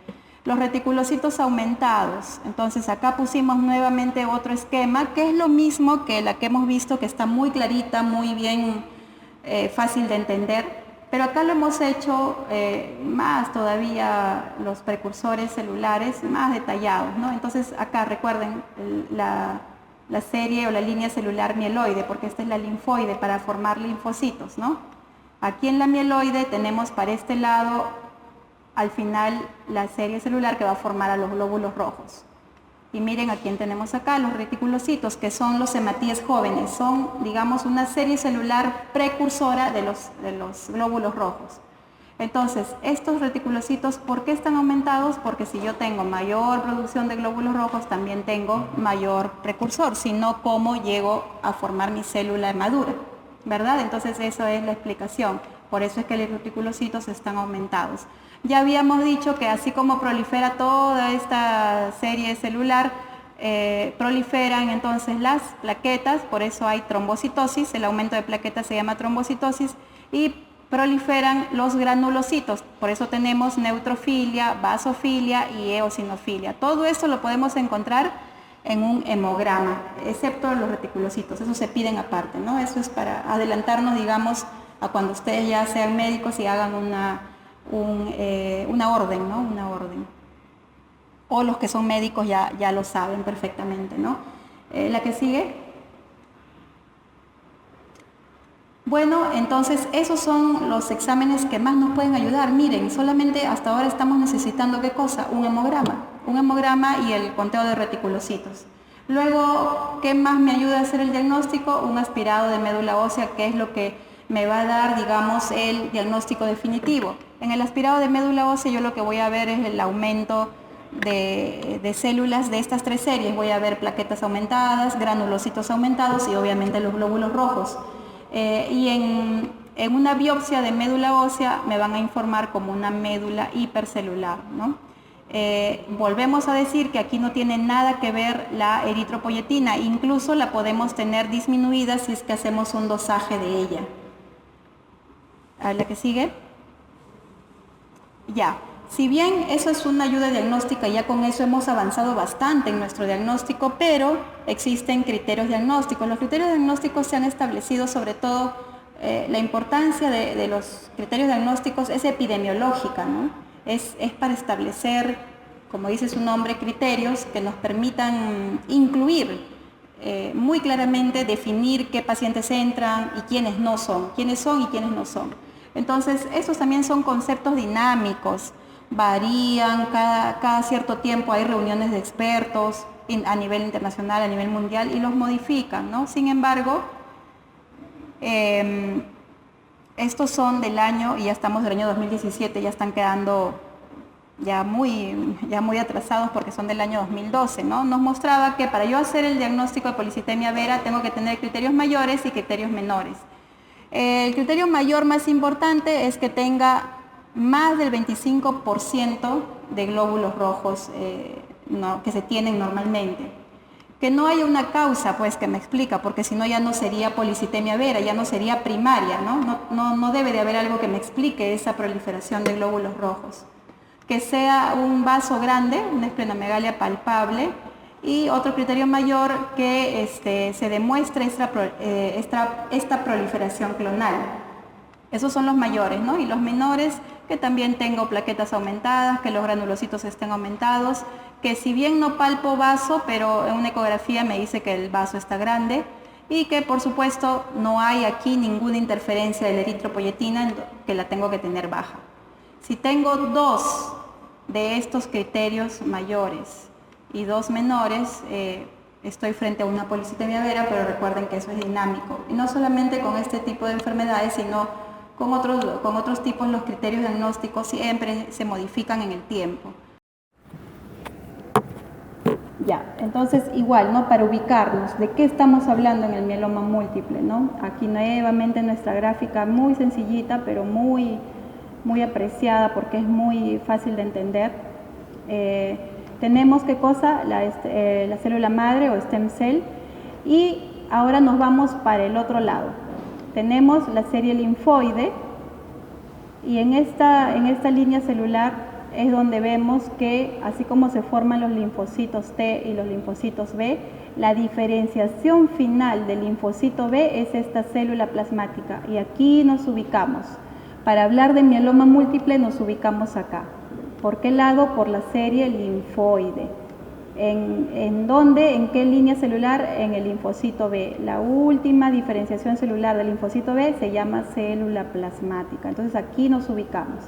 Los reticulocitos aumentados, entonces acá pusimos nuevamente otro esquema que es lo mismo que la que hemos visto, que está muy clarita, muy bien fácil de entender, pero acá lo hemos hecho más todavía los precursores celulares, más detallados, ¿no? Entonces acá recuerden la serie o la línea celular mieloide, porque esta es la linfoide para formar linfocitos, ¿no? Aquí en la mieloide tenemos para este lado al final la serie celular que va a formar a los glóbulos rojos. Y miren a quién tenemos acá, los reticulocitos, que son los hematíes jóvenes. Son, digamos, una serie celular precursora de los glóbulos rojos. Entonces, estos reticulocitos, ¿por qué están aumentados? Porque si yo tengo mayor producción de glóbulos rojos, también tengo mayor precursor. Si no, ¿cómo llego a formar mi célula madura? ¿verdad? Entonces eso es la explicación. Por eso es que los reticulocitos están aumentados. Ya habíamos dicho que así como prolifera toda esta serie celular, proliferan entonces las plaquetas, por eso hay trombocitosis, el aumento de plaquetas se llama trombocitosis, y proliferan los granulocitos, por eso tenemos neutrofilia, basofilia y eosinofilia. Todo esto lo podemos encontrar en un hemograma, excepto los reticulocitos, eso se piden aparte, ¿no? Eso es para adelantarnos, digamos, a cuando ustedes ya sean médicos y hagan una orden, ¿no? Una orden. O los que son médicos ya lo saben perfectamente, ¿no? La que sigue. Bueno, entonces esos son los exámenes que más nos pueden ayudar. Miren, solamente hasta ahora estamos necesitando ¿qué cosa? Un hemograma y el conteo de reticulocitos. Luego, ¿qué más me ayuda a hacer el diagnóstico? Un aspirado de médula ósea, que es lo que me va a dar, digamos, el diagnóstico definitivo. En el aspirado de médula ósea yo lo que voy a ver es el aumento de células de estas tres series. Voy a ver plaquetas aumentadas, granulocitos aumentados y obviamente los glóbulos rojos. Y en una biopsia de médula ósea me van a informar como una médula hipercelular, ¿no? Volvemos a decir que aquí no tiene nada que ver la eritropoyetina, incluso la podemos tener disminuida si es que hacemos un dosaje de ella. A la que sigue. Ya, si bien eso es una ayuda diagnóstica, ya con eso hemos avanzado bastante en nuestro diagnóstico, pero existen criterios diagnósticos. Los criterios diagnósticos se han establecido, sobre todo la importancia de los criterios diagnósticos es epidemiológica, ¿no? Es para establecer, como dice su nombre, criterios que nos permitan incluir muy claramente, definir qué pacientes entran y quiénes no son, quiénes son y quiénes no son. Entonces, esos también son conceptos dinámicos, varían, cada cierto tiempo hay reuniones de expertos a nivel internacional, a nivel mundial, y los modifican, ¿no? Sin embargo, estos son del año, y ya estamos del año 2017, ya están quedando ya muy atrasados porque son del año 2012, ¿no? Nos mostraba que para yo hacer el diagnóstico de policitemia vera tengo que tener criterios mayores y criterios menores. El criterio mayor más importante es que tenga más del 25% de glóbulos rojos que se tienen normalmente. Que no haya una causa, pues, que me explica, porque si no ya no sería policitemia vera, ya no sería primaria, ¿no? No debe de haber algo que me explique esa proliferación de glóbulos rojos. Que sea un vaso grande, una esplenomegalia palpable, y otro criterio mayor que se demuestre esta proliferación clonal. Esos son los mayores, ¿no? Y los menores, que también tengo plaquetas aumentadas, que los granulocitos estén aumentados, que si bien no palpo vaso, pero en una ecografía me dice que el vaso está grande, y que por supuesto no hay aquí ninguna interferencia de la eritropoyetina, que la tengo que tener baja. Si tengo dos de estos criterios mayores y dos menores, estoy frente a una policitemia vera, pero recuerden que eso es dinámico. Y no solamente con este tipo de enfermedades, sino con otros tipos, los criterios diagnósticos siempre se modifican en el tiempo. Ya, entonces igual, ¿no? Para ubicarnos, ¿de qué estamos hablando en el mieloma múltiple, ¿no? Aquí nuevamente nuestra gráfica muy sencillita, pero muy apreciada porque es muy fácil de entender. Tenemos, ¿qué cosa? La célula madre o stem cell, y ahora nos vamos para el otro lado. Tenemos la serie linfoide, y en esta línea celular es donde vemos que, así como se forman los linfocitos T y los linfocitos B, la diferenciación final del linfocito B es esta célula plasmática, y aquí nos ubicamos. Para hablar de mieloma múltiple nos ubicamos acá. ¿Por qué lado? Por la serie linfoide. ¿En dónde? ¿En qué línea celular? En el linfocito B. La última diferenciación celular del linfocito B se llama célula plasmática. Entonces aquí nos ubicamos.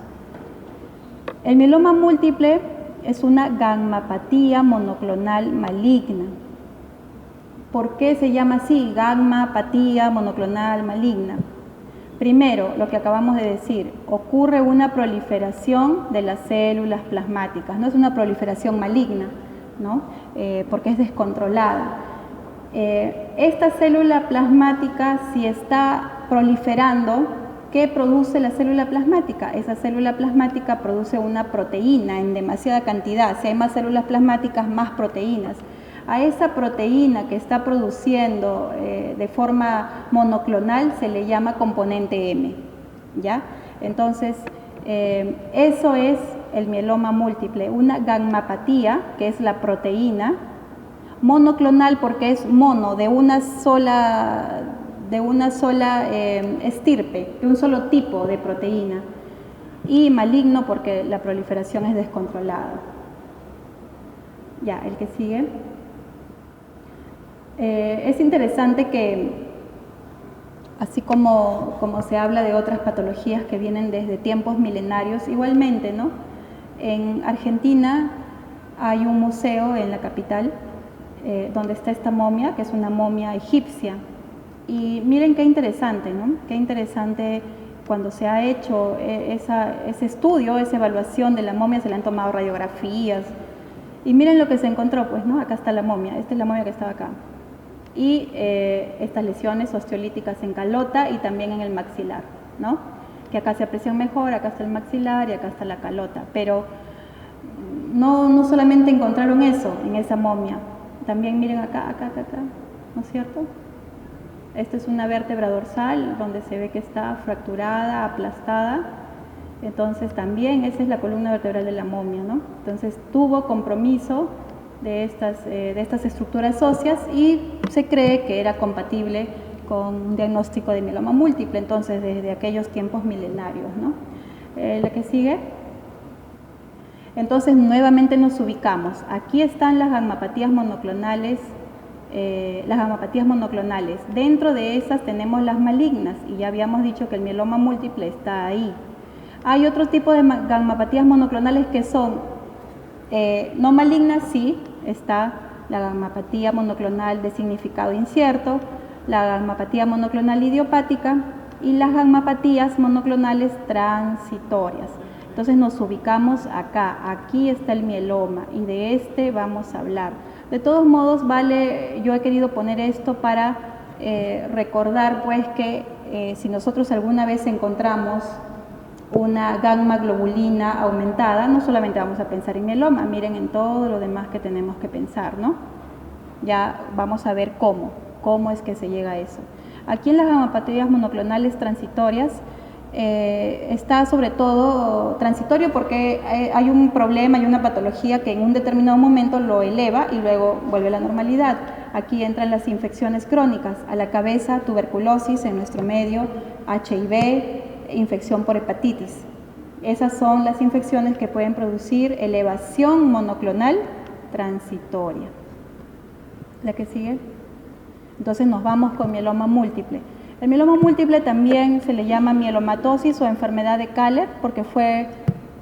El mieloma múltiple es una gammapatía monoclonal maligna. ¿Por qué se llama así? Gammapatía monoclonal maligna. Primero, lo que acabamos de decir, ocurre una proliferación de las células plasmáticas. No es una proliferación maligna, ¿no? Porque es descontrolada. Esta célula plasmática, si está proliferando, ¿qué produce la célula plasmática? Esa célula plasmática produce una proteína en demasiada cantidad. Si hay más células plasmáticas, más proteínas. A esa proteína que está produciendo de forma monoclonal se le llama componente M, ¿ya? Entonces, eso es el mieloma múltiple, una gammapatía, que es la proteína, monoclonal porque es mono, de una sola estirpe, de un solo tipo de proteína, y maligno porque la proliferación es descontrolada. Ya, el que sigue. Es interesante que, así como se habla de otras patologías que vienen desde tiempos milenarios, igualmente, ¿no? En Argentina hay un museo en la capital donde está esta momia, que es una momia egipcia. Y miren qué interesante, ¿no? Qué interesante cuando se ha hecho ese estudio, esa evaluación de la momia, se le han tomado radiografías. Y miren lo que se encontró, pues, ¿no? Acá está la momia, esta es la momia que estaba acá. Y estas lesiones osteolíticas en calota y también en el maxilar, ¿no? Que acá se aprecian mejor, acá está el maxilar y acá está la calota. Pero no solamente encontraron eso en esa momia, también miren acá, ¿no es cierto? Esta es una vértebra dorsal donde se ve que está fracturada, aplastada. Entonces también esa es la columna vertebral de la momia, ¿no? Entonces tuvo compromiso de estas estructuras óseas y se cree que era compatible con un diagnóstico de mieloma múltiple, entonces desde aquellos tiempos milenarios, ¿no? La que sigue. Entonces nuevamente nos ubicamos. Aquí están las gammapatías monoclonales. Dentro de esas tenemos las malignas y ya habíamos dicho que el mieloma múltiple está ahí. Hay otro tipo de gammapatías monoclonales que son no malignas, sí, está la gammapatía monoclonal de significado incierto, la gammapatía monoclonal idiopática y las gammapatías monoclonales transitorias. Entonces nos ubicamos acá, aquí está el mieloma y de este vamos a hablar. De todos modos, yo he querido poner esto para recordar pues que si nosotros alguna vez encontramos una gamma globulina aumentada, no solamente vamos a pensar en mieloma, miren en todo lo demás que tenemos que pensar, ¿no? Ya vamos a ver cómo es que se llega a eso. Aquí en las gammapatías monoclonales transitorias está sobre todo transitorio porque hay un problema y una patología que en un determinado momento lo eleva y luego vuelve a la normalidad. Aquí entran las infecciones crónicas, a la cabeza tuberculosis en nuestro medio, HIV, infección por hepatitis. Esas son las infecciones que pueden producir elevación monoclonal transitoria. La que sigue. Entonces nos vamos con mieloma múltiple. El mieloma múltiple también se le llama mielomatosis o enfermedad de Kahler porque fue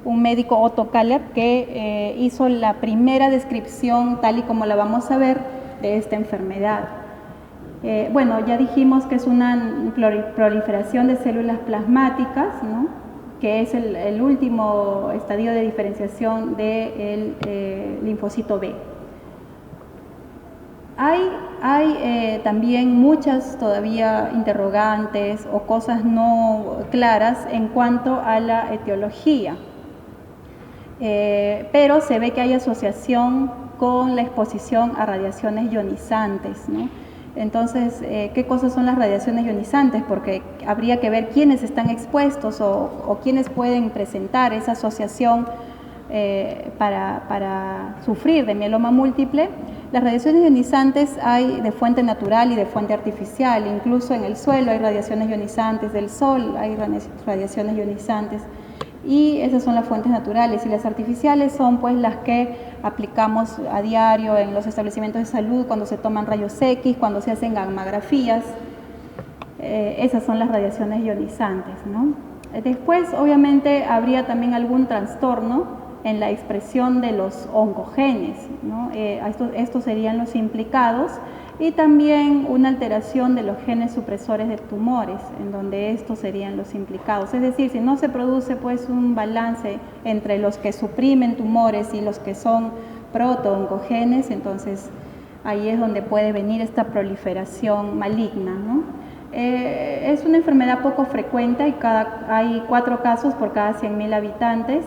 un médico, Otto Kahler, que hizo la primera descripción tal y como la vamos a ver de esta enfermedad. Bueno, ya dijimos que es una proliferación de células plasmáticas, ¿no? Que es el último estadio de diferenciación del linfocito B. Hay también muchas todavía interrogantes o cosas no claras en cuanto a la etiología, pero se ve que hay asociación con la exposición a radiaciones ionizantes, ¿no? Entonces, ¿qué cosas son las radiaciones ionizantes? Porque habría que ver quiénes están expuestos o quiénes pueden presentar esa asociación para sufrir de mieloma múltiple. Las radiaciones ionizantes hay de fuente natural y de fuente artificial, incluso en el suelo hay radiaciones ionizantes, del sol hay radiaciones ionizantes, y esas son las fuentes naturales, y las artificiales son pues las que aplicamos a diario en los establecimientos de salud, cuando se toman rayos X, cuando se hacen gammagrafías. Esas son las radiaciones ionizantes, ¿no? Después, obviamente, habría también algún trastorno en la expresión de los oncogenes, ¿no? Estos serían los implicados, y también una alteración de los genes supresores de tumores, en donde estos serían los implicados. Es decir, si no se produce pues un balance entre los que suprimen tumores y los que son proto-oncogenes, entonces ahí es donde puede venir esta proliferación maligna, ¿no? Es una enfermedad poco frecuente, hay 4 casos por cada 100.000 habitantes.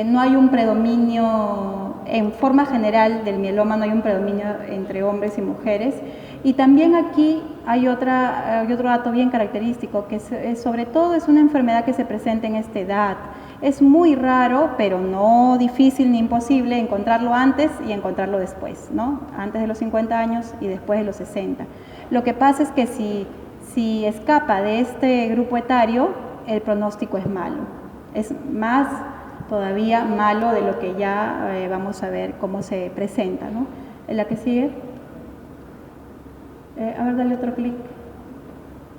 No hay un predominio, en forma general del mieloma no hay un predominio entre hombres y mujeres. Y también aquí hay otro dato bien característico, que sobre todo es una enfermedad que se presenta en esta edad. Es muy raro, pero no difícil ni imposible encontrarlo antes y encontrarlo después, ¿no? Antes de los 50 años y después de los 60. Lo que pasa es que si escapa de este grupo etario, el pronóstico es malo. Es más todavía malo de lo que ya vamos a ver cómo se presenta, ¿no? ¿En la que sigue? A ver, dale otro clic.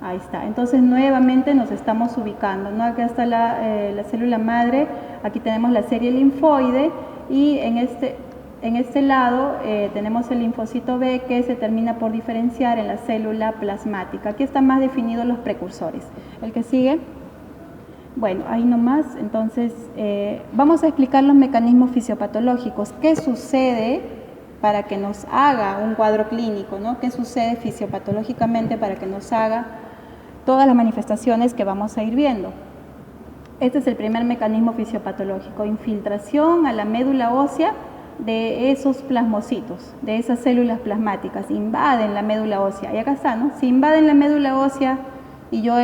Ahí está. Entonces, nuevamente nos estamos ubicando, ¿no? Acá está la célula madre, aquí tenemos la serie linfoide y en este lado tenemos el linfocito B que se termina por diferenciar en la célula plasmática. Aquí están más definidos los precursores. ¿El que sigue? Bueno, ahí nomás. Entonces, vamos a explicar los mecanismos fisiopatológicos. ¿Qué sucede para que nos haga un cuadro clínico, ¿no? ¿Qué sucede fisiopatológicamente para que nos haga todas las manifestaciones que vamos a ir viendo? Este es el primer mecanismo fisiopatológico, infiltración a la médula ósea de esos plasmocitos, de esas células plasmáticas, invaden la médula ósea. Y acá está, ¿no? Si invaden la médula ósea y yo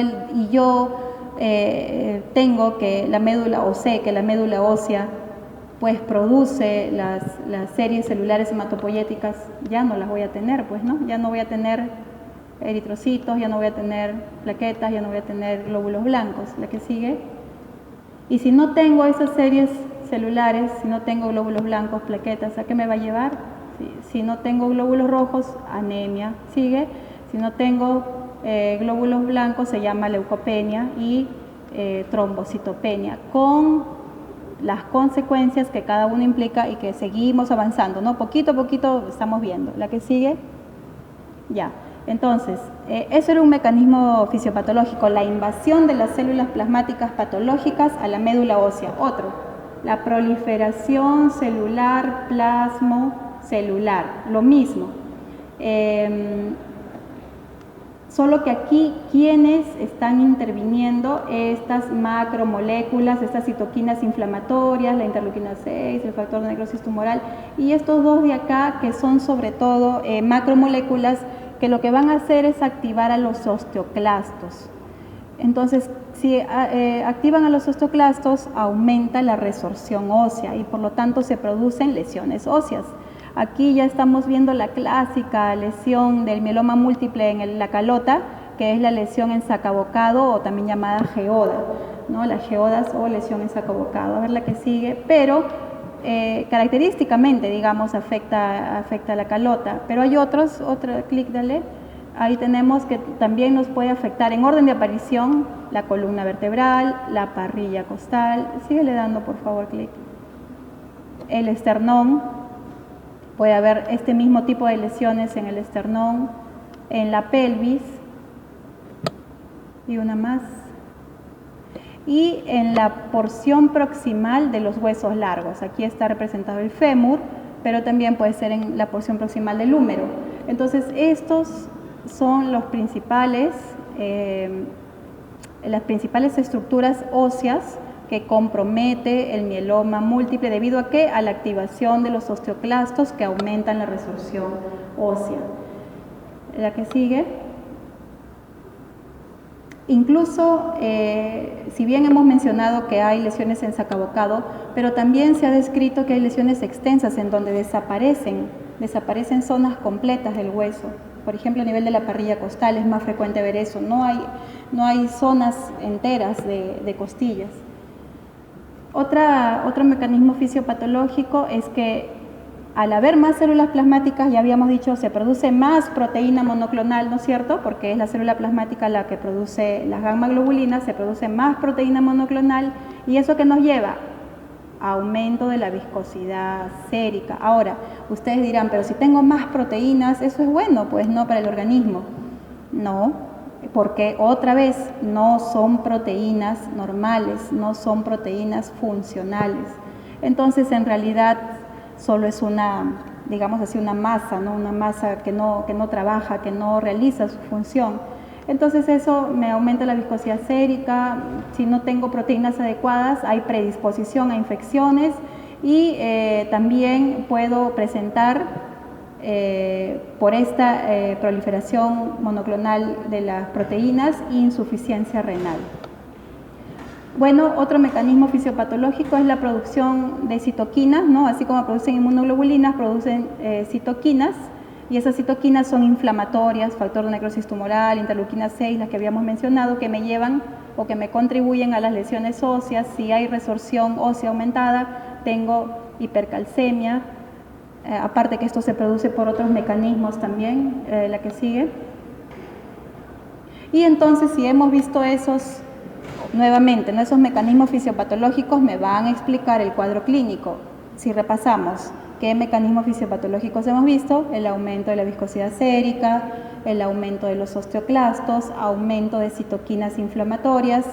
tengo que la médula, o sé que la médula ósea pues produce las series celulares hematopoyéticas, ya no las voy a tener, pues, ¿no? Ya no voy a tener eritrocitos, ya no voy a tener plaquetas, ya no voy a tener glóbulos blancos. La que sigue. Y si no tengo esas series celulares, si no tengo glóbulos blancos, plaquetas, ¿a qué me va a llevar? Si no tengo glóbulos rojos, anemia. Sigue. Si no tengo glóbulos blancos, se llama leucopenia y trombocitopenia, con las consecuencias que cada uno implica y que seguimos avanzando, ¿no? Poquito a poquito estamos viendo. La que sigue. Ya. Entonces, eso era un mecanismo fisiopatológico, la invasión de las células plasmáticas patológicas a la médula ósea. Otro, la proliferación celular plasmocelular, lo mismo. Solo que aquí, ¿quiénes están interviniendo? Estas macromoléculas, estas citoquinas inflamatorias, la interleuquina 6, el factor de necrosis tumoral, y estos dos de acá, que son sobre todo macromoléculas, que lo que van a hacer es activar a los osteoclastos. Entonces, si activan a los osteoclastos, aumenta la resorción ósea y por lo tanto se producen lesiones óseas. Aquí ya estamos viendo la clásica lesión del mieloma múltiple en la calota, que es la lesión en sacabocado o también llamada geoda, ¿no? Las geodas o lesión en sacabocado. A ver la que sigue, pero característicamente, digamos, afecta a la calota, pero hay otro clic, dale. Ahí tenemos que también nos puede afectar en orden de aparición la columna vertebral, la parrilla costal. Síguele dando, por favor, clic. El esternón. Puede haber este mismo tipo de lesiones en el esternón, en la pelvis, y una más, y en la porción proximal de los huesos largos. Aquí está representado el fémur, pero también puede ser en la porción proximal del húmero. Entonces, estos son los las principales estructuras óseas que compromete el mieloma múltiple, debido a ¿qué? A la activación de los osteoclastos que aumentan la resorción ósea. La que sigue. Incluso, si bien hemos mencionado que hay lesiones en sacabocado, pero también se ha descrito que hay lesiones extensas en donde desaparecen zonas completas del hueso. Por ejemplo, a nivel de la parrilla costal es más frecuente ver eso. No hay zonas enteras de costillas. Otro mecanismo fisiopatológico es que al haber más células plasmáticas, ya habíamos dicho, se produce más proteína monoclonal, ¿no es cierto? Porque es la célula plasmática la que produce las gamma globulinas, se produce más proteína monoclonal, y eso que nos lleva a aumento de la viscosidad sérica. Ahora, ustedes dirán, pero si tengo más proteínas, ¿eso es bueno? Pues no para el organismo. No, porque otra vez no son proteínas normales, no son proteínas funcionales. Entonces, en realidad, solo es una, digamos así, una masa, ¿no? Una masa que no trabaja, que no realiza su función. Entonces eso me aumenta la viscosidad sérica. Si no tengo proteínas adecuadas, hay predisposición a infecciones y también puedo presentar por esta proliferación monoclonal de las proteínas insuficiencia renal. Bueno, otro mecanismo fisiopatológico es la producción de citoquinas, ¿no? Así como producen inmunoglobulinas, producen citoquinas, y esas citoquinas son inflamatorias, factor de necrosis tumoral, interleuquina 6, las que habíamos mencionado, que me llevan o que me contribuyen a las lesiones óseas. Si hay resorción ósea aumentada, tengo hipercalcemia, aparte que esto se produce por otros mecanismos también, la que sigue. Y entonces, si hemos visto esos, nuevamente, ¿no?, esos mecanismos fisiopatológicos me van a explicar el cuadro clínico. Si repasamos, ¿qué mecanismos fisiopatológicos hemos visto? El aumento de la viscosidad sérica, el aumento de los osteoclastos, aumento de citoquinas inflamatorias,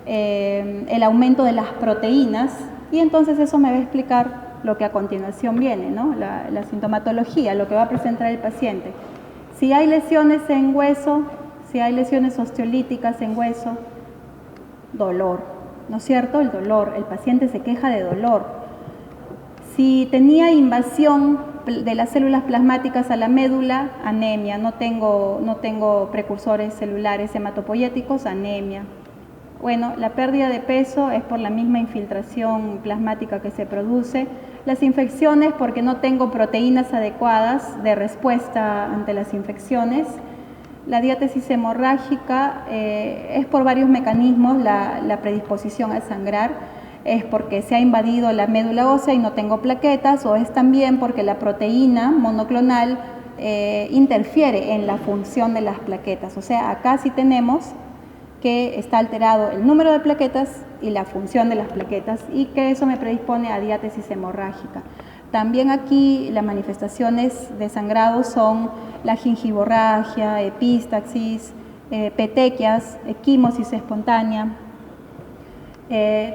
el aumento de las proteínas, y entonces eso me va a explicar lo que a continuación viene, ¿no? La sintomatología, lo que va a presentar el paciente. Si hay lesiones en hueso, si hay lesiones osteolíticas en hueso, dolor, ¿no es cierto? El dolor, el paciente se queja de dolor. Si tenía invasión de las células plasmáticas a la médula, anemia. No tengo precursores celulares hematopoyéticos, anemia. Bueno, la pérdida de peso es por la misma infiltración plasmática que se produce. Las infecciones, porque no tengo proteínas adecuadas de respuesta ante las infecciones. La diátesis hemorrágica es por varios mecanismos. La predisposición a sangrar es porque se ha invadido la médula ósea y no tengo plaquetas, o es también porque la proteína monoclonal interfiere en la función de las plaquetas. O sea, acá sí tenemos que está alterado el número de plaquetas y la función de las plaquetas, y que eso me predispone a diátesis hemorrágica. También aquí las manifestaciones de sangrado son la gingivorragia, epístaxis, petequias, equimosis espontánea.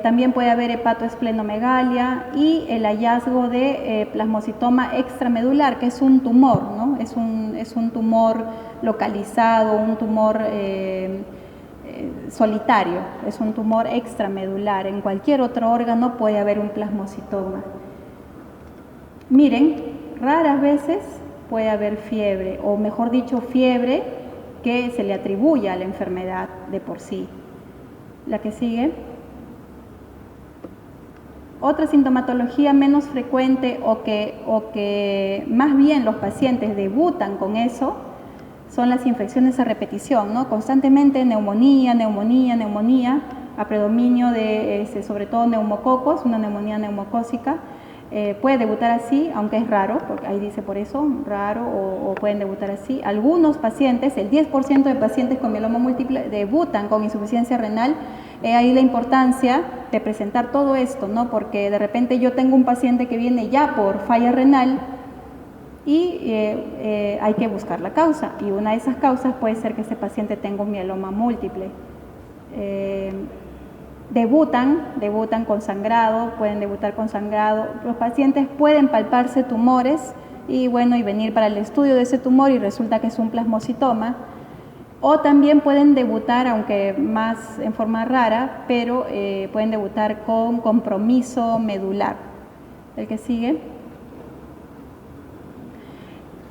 También puede haber hepatoesplenomegalia y el hallazgo de plasmocitoma extramedular, que es un tumor, ¿no? Es un tumor localizado, un tumor solitario, es un tumor extramedular. En cualquier otro órgano puede haber un plasmocitoma. Miren, raras veces puede haber fiebre, o mejor dicho, fiebre que se le atribuye a la enfermedad de por sí. La que sigue. Otra sintomatología menos frecuente o que más bien los pacientes debutan con eso son las infecciones a repetición, ¿no? Constantemente neumonía, a predominio de sobre todo neumococos, una neumonía neumocócica. Puede debutar así, aunque es raro, porque ahí dice por eso, raro, o pueden debutar así. Algunos pacientes, el 10% de pacientes con mieloma múltiple debutan con insuficiencia renal. Ahí la importancia de presentar todo esto, ¿no? Porque de repente yo tengo un paciente que viene ya por falla renal y hay que buscar la causa, y una de esas causas puede ser que ese paciente tenga un mieloma múltiple. Debutan con sangrado, pueden debutar con sangrado. Los pacientes pueden palparse tumores y venir para el estudio de ese tumor y resulta que es un plasmocitoma. O también pueden debutar, aunque más en forma rara, pero pueden debutar con compromiso medular. El que sigue.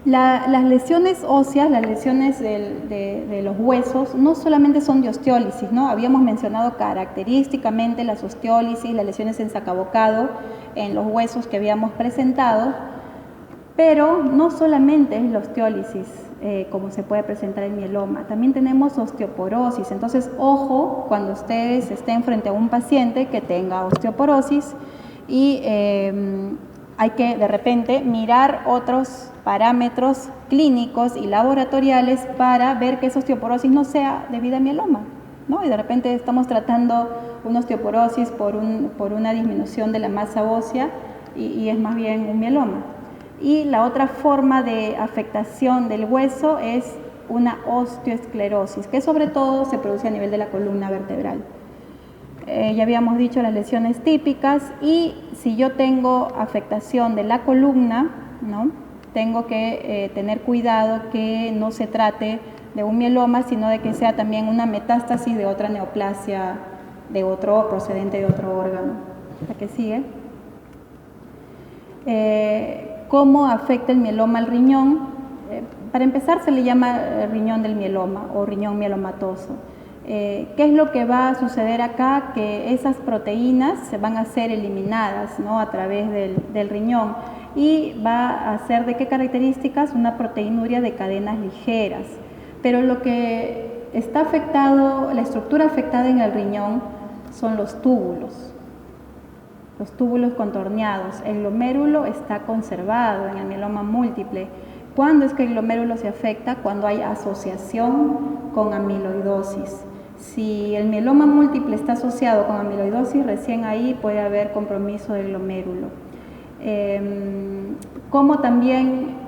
Las lesiones óseas, las lesiones de los huesos, no solamente son de osteólisis, ¿no? Habíamos mencionado característicamente las osteólisis, las lesiones en sacabocado, en los huesos que habíamos presentado, pero no solamente es la osteólisis como se puede presentar en mieloma, también tenemos osteoporosis. Entonces, ojo cuando ustedes estén frente a un paciente que tenga osteoporosis, y hay que de repente mirar otros parámetros clínicos y laboratoriales para ver que esa osteoporosis no sea debida a mieloma, ¿no? Y de repente estamos tratando una osteoporosis por una disminución de la masa ósea y es más bien un mieloma. Y la otra forma de afectación del hueso es una osteoesclerosis, que sobre todo se produce a nivel de la columna vertebral. Ya habíamos dicho las lesiones típicas, y si yo tengo afectación de la columna, ¿no?, tengo que tener cuidado que no se trate de un mieloma, sino de que sea también una metástasis de otra neoplasia, procedente de otro órgano. ¿La que sigue? ¿Cómo afecta el mieloma al riñón? Para empezar, se le llama riñón del mieloma o riñón mielomatoso. ¿Qué es lo que va a suceder acá? Que esas proteínas se van a ser eliminadas, ¿no?, a través del riñón, y va a ser ¿de qué características? Una proteinuria de cadenas ligeras. Pero lo que está afectado, la estructura afectada en el riñón son los túbulos contorneados. El glomérulo está conservado en el mieloma múltiple. ¿Cuándo es que el glomérulo se afecta? Cuando hay asociación con amiloidosis. Si el mieloma múltiple está asociado con amiloidosis, recién ahí puede haber compromiso del glomérulo. Como también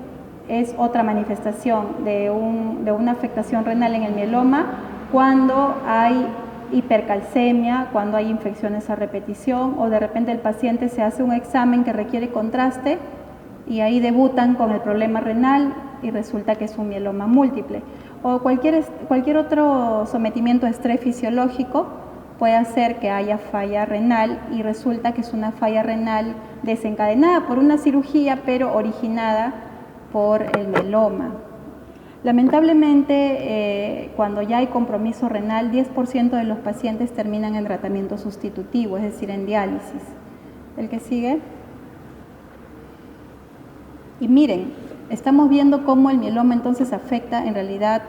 es otra manifestación de una afectación renal en el mieloma, cuando hay hipercalcemia, cuando hay infecciones a repetición, o de repente el paciente se hace un examen que requiere contraste y ahí debutan con el problema renal y resulta que es un mieloma múltiple. O cualquier otro sometimiento a estrés fisiológico puede hacer que haya falla renal y resulta que es una falla renal desencadenada por una cirugía, pero originada por el mieloma. Lamentablemente, cuando ya hay compromiso renal, 10% de los pacientes terminan en tratamiento sustitutivo, es decir, en diálisis. ¿El que sigue? Y miren, estamos viendo cómo el mieloma entonces afecta en realidad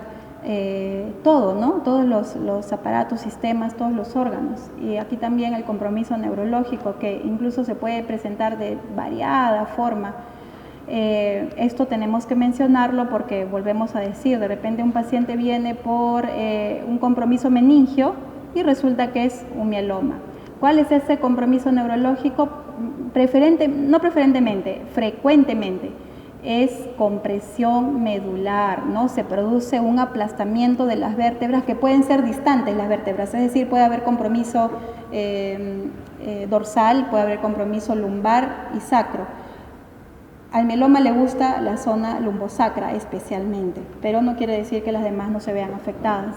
todo, ¿no? Todos los aparatos, sistemas, todos los órganos. Y aquí también el compromiso neurológico, que incluso se puede presentar de variada forma. Esto tenemos que mencionarlo porque volvemos a decir, de repente un paciente viene por un compromiso meningio y resulta que es un mieloma. ¿Cuál es ese compromiso neurológico? Frecuentemente es compresión medular, ¿no? Se produce un aplastamiento de las vértebras que pueden ser distantes las vértebras, es decir, puede haber compromiso dorsal, puede haber compromiso lumbar y sacro. Al mieloma le gusta la zona lumbosacra especialmente, pero no quiere decir que las demás no se vean afectadas.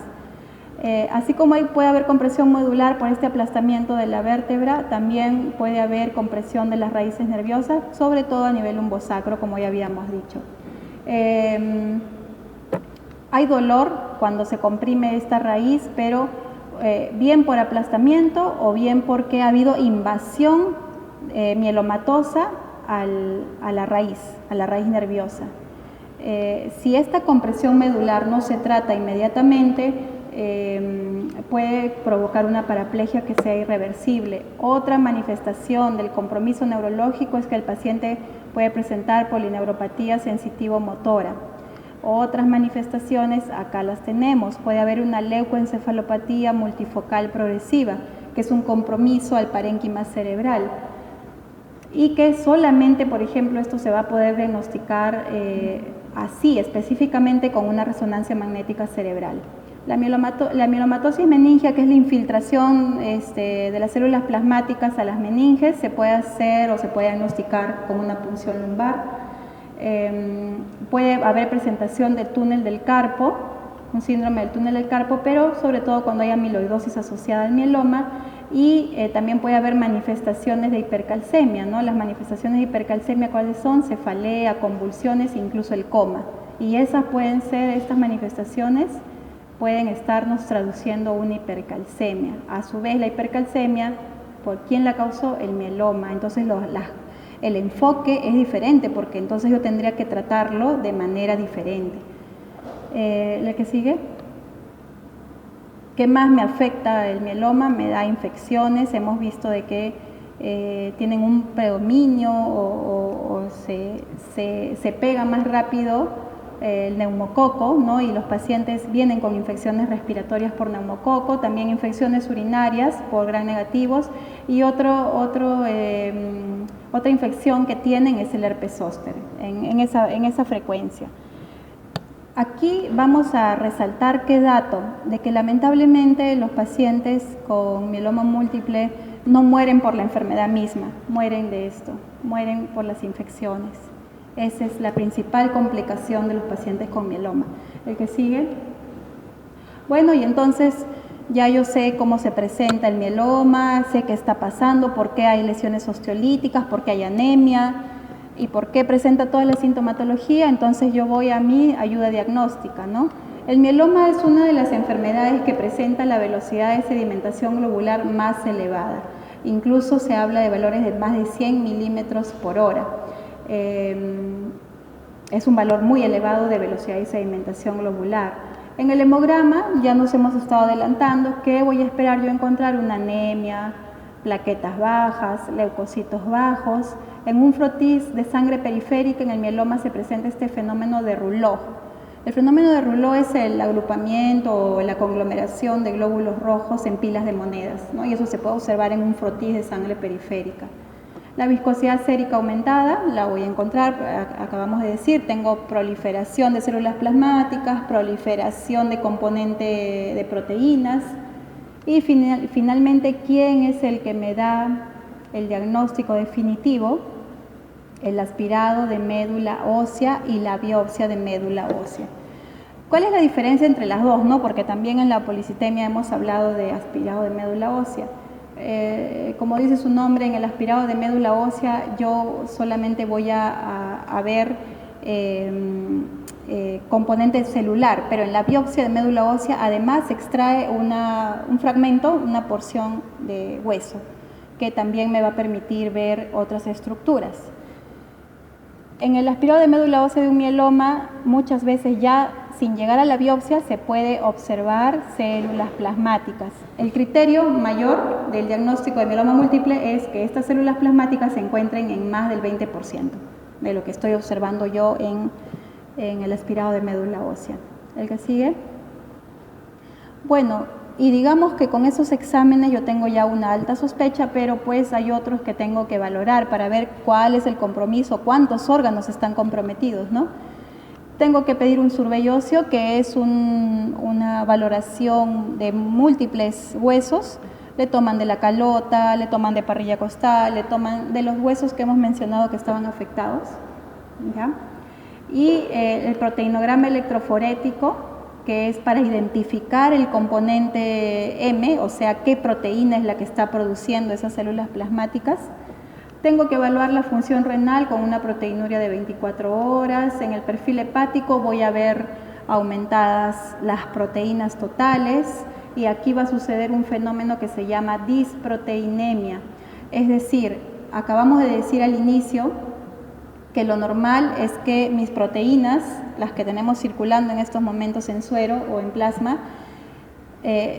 Así como puede haber compresión medular por este aplastamiento de la vértebra, también puede haber compresión de las raíces nerviosas, sobre todo a nivel lumbosacro, como ya habíamos dicho. Hay dolor cuando se comprime esta raíz, pero bien por aplastamiento o bien porque ha habido invasión mielomatosa a la raíz nerviosa. Si esta compresión medular no se trata inmediatamente, puede provocar una paraplegia que sea irreversible. Otra manifestación del compromiso neurológico es que el paciente puede presentar polineuropatía sensitivo-motora. Otras manifestaciones, acá las tenemos, puede haber una leucoencefalopatía multifocal progresiva, que es un compromiso al parénquima cerebral, y que solamente, por ejemplo, esto se va a poder diagnosticar así, específicamente con una resonancia magnética cerebral. La mielomatosis meningia, que es la infiltración de las células plasmáticas a las meninges, se puede hacer o se puede diagnosticar con una punción lumbar. Puede haber presentación de túnel del carpo, un síndrome del túnel del carpo, pero sobre todo cuando hay amiloidosis asociada al mieloma, y también puede haber manifestaciones de hipercalcemia, ¿no? Las manifestaciones de hipercalcemia, ¿cuáles son? Cefalea, convulsiones, incluso el coma. Y estas manifestaciones pueden estarnos traduciendo una hipercalcemia. A su vez, la hipercalcemia, ¿por quién la causó? El mieloma. Entonces, el enfoque es diferente, porque entonces yo tendría que tratarlo de manera diferente. ¿La que sigue? ¿Qué más me afecta el mieloma? Me da infecciones. Hemos visto de que tienen un predominio o se pega más rápido el neumococo, ¿no? Y los pacientes vienen con infecciones respiratorias por neumococo, también infecciones urinarias por gram negativos, y otra infección que tienen es el herpes zóster en esa frecuencia. Aquí vamos a resaltar qué dato, de que lamentablemente los pacientes con mieloma múltiple no mueren por la enfermedad misma, mueren de esto, mueren por las infecciones. Esa es la principal complicación de los pacientes con mieloma. El que sigue. Bueno, y entonces ya yo sé cómo se presenta el mieloma, sé qué está pasando, por qué hay lesiones osteolíticas, por qué hay anemia y por qué presenta toda la sintomatología. Entonces yo voy a mi ayuda diagnóstica, ¿no? El mieloma es una de las enfermedades que presenta la velocidad de sedimentación globular más elevada. Incluso se habla de valores de más de 100 milímetros por hora. Es un valor muy elevado de velocidad de sedimentación globular. En el hemograma ya nos hemos estado adelantando que voy a esperar yo encontrar una anemia, plaquetas bajas, leucocitos bajos. En un frotis de sangre periférica en el mieloma se presenta este fenómeno de Rouleau. El fenómeno de Rouleau es el agrupamiento o la conglomeración de glóbulos rojos en pilas de monedas, ¿no? Y eso se puede observar en un frotis de sangre periférica. La viscosidad sérica aumentada la voy a encontrar, acabamos de decir, tengo proliferación de células plasmáticas, proliferación de componente de proteínas y finalmente, ¿quién es el que me da el diagnóstico definitivo? El aspirado de médula ósea y la biopsia de médula ósea. ¿Cuál es la diferencia entre las dos, no? Porque también en la policitemia hemos hablado de aspirado de médula ósea. Como dice su nombre, en el aspirado de médula ósea yo solamente voy a ver componente celular, pero en la biopsia de médula ósea además se extrae un fragmento, una porción de hueso, que también me va a permitir ver otras estructuras. En el aspirado de médula ósea de un mieloma, muchas veces ya sin llegar a la biopsia se puede observar células plasmáticas. El criterio mayor del diagnóstico de mieloma múltiple es que estas células plasmáticas se encuentren en más del 20% de lo que estoy observando yo en el aspirado de médula ósea. ¿El que sigue? Bueno, y digamos que con esos exámenes yo tengo ya una alta sospecha, pero pues hay otros que tengo que valorar para ver cuál es el compromiso, cuántos órganos están comprometidos, ¿no? Tengo que pedir un survey óseo, que es una valoración de múltiples huesos. Le toman de la calota, le toman de parrilla costal, le toman de los huesos que hemos mencionado que estaban afectados, ¿ya? Y el proteinograma electroforético, que es para identificar el componente M, o sea, qué proteína es la que está produciendo esas células plasmáticas. Tengo que evaluar la función renal con una proteinuria de 24 horas. En el perfil hepático voy a ver aumentadas las proteínas totales y aquí va a suceder un fenómeno que se llama disproteinemia. Es decir, acabamos de decir al inicio que lo normal es que mis proteínas, las que tenemos circulando en estos momentos en suero o en plasma,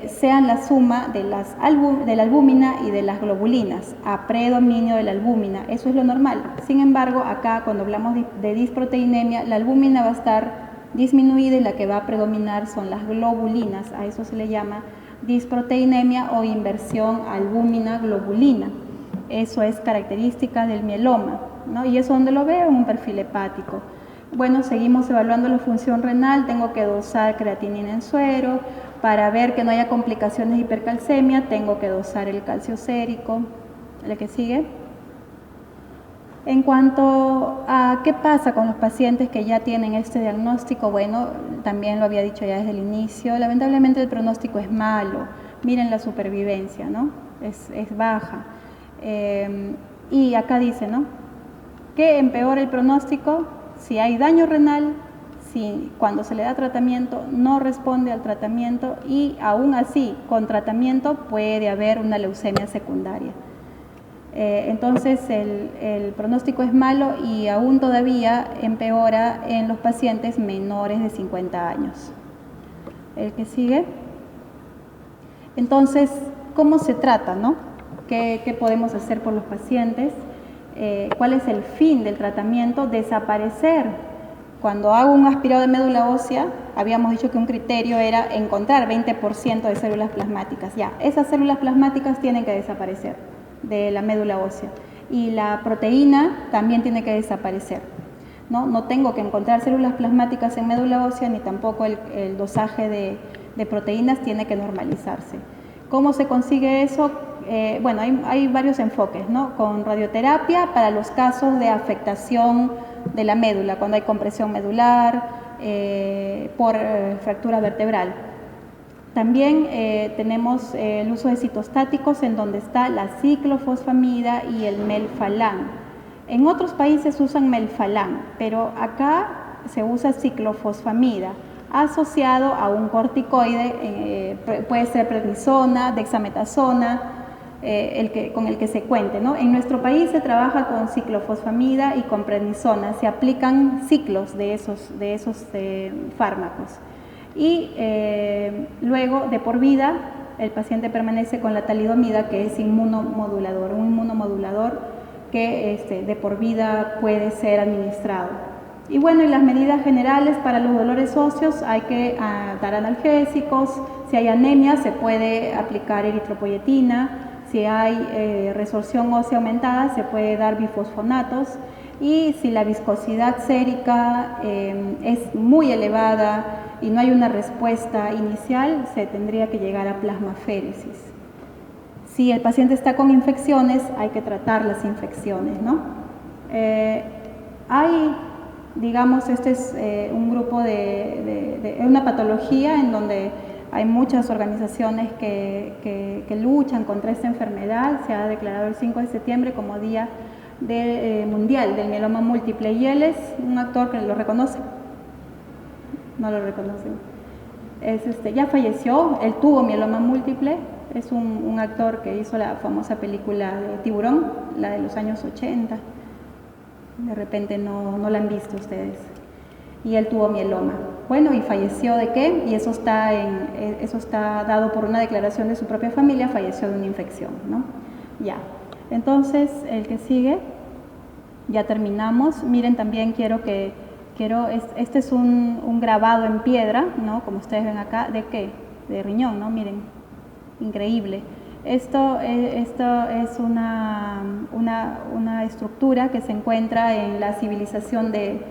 sean la suma de la albúmina y de las globulinas, a predominio de la albúmina. Eso es lo normal. Sin embargo, acá cuando hablamos de disproteinemia, la albúmina va a estar disminuida y la que va a predominar son las globulinas. A eso se le llama disproteinemia o inversión albúmina-globulina. Eso es característica del mieloma, ¿no? Y eso donde lo veo en un perfil hepático. Bueno, seguimos evaluando la función renal, tengo que dosar creatinina en suero. Para ver que no haya complicaciones de hipercalcemia, tengo que dosar el calcio sérico. ¿El que sigue? En cuanto a qué pasa con los pacientes que ya tienen este diagnóstico, bueno, también lo había dicho ya desde el inicio, lamentablemente el pronóstico es malo. Miren la supervivencia, ¿no? Es baja. Y acá dice, ¿no? ¿Qué empeora el pronóstico? Si hay daño renal, si cuando se le da tratamiento no responde al tratamiento y aún así con tratamiento puede haber una leucemia secundaria. Entonces el pronóstico es malo y aún todavía empeora en los pacientes menores de 50 años. El que sigue. Entonces, ¿cómo se trata, no? ¿Qué podemos hacer por los pacientes? ¿Cuál es el fin del tratamiento? Desaparecer. Cuando hago un aspirado de médula ósea, habíamos dicho que un criterio era encontrar 20% de células plasmáticas. Ya, esas células plasmáticas tienen que desaparecer de la médula ósea. Y la proteína también tiene que desaparecer, ¿no? No tengo que encontrar células plasmáticas en médula ósea, ni tampoco el dosaje de proteínas tiene que normalizarse. ¿Cómo se consigue eso? Bueno, hay varios enfoques, ¿no? Con radioterapia para los casos de afectación de la médula, cuando hay compresión medular por fractura vertebral. También tenemos el uso de citostáticos en donde está la ciclofosfamida y el melphalan. En otros países usan melphalan, pero acá se usa ciclofosfamida asociado a un corticoide, puede ser prednisona, dexametasona, con el que se cuente, ¿no? En nuestro país se trabaja con ciclofosfamida y con prednisona, se aplican ciclos de esos fármacos. Y luego, de por vida, el paciente permanece con la talidomida, que es inmunomodulador, un inmunomodulador que de por vida puede ser administrado. Y bueno, y las medidas generales para los dolores óseos, hay que dar analgésicos. Si hay anemia, se puede aplicar eritropoyetina. Si hay resorción ósea aumentada, se puede dar bifosfonatos. Y si la viscosidad sérica es muy elevada y no hay una respuesta inicial, se tendría que llegar a plasmaféresis. Si el paciente está con infecciones, hay que tratar las infecciones, ¿no? Digamos, este es un grupo una patología en donde hay muchas organizaciones que luchan contra esta enfermedad. Se ha declarado el 5 de septiembre como Día Mundial del Mieloma Múltiple, y él es un actor que lo reconoce. No lo reconocen. Ya falleció, él tuvo mieloma múltiple, es un actor que hizo la famosa película de Tiburón, la de los años 80. De repente no la han visto ustedes. Y él tuvo mieloma. Bueno, ¿y falleció de qué? Y eso está dado por una declaración de su propia familia: falleció de una infección, ¿no? Ya. Entonces, el que sigue, ya terminamos. Miren, también este es un grabado en piedra, ¿no? Como ustedes ven acá, ¿de qué? De riñón, ¿no? Miren, increíble. Esto es una estructura que se encuentra en la civilización de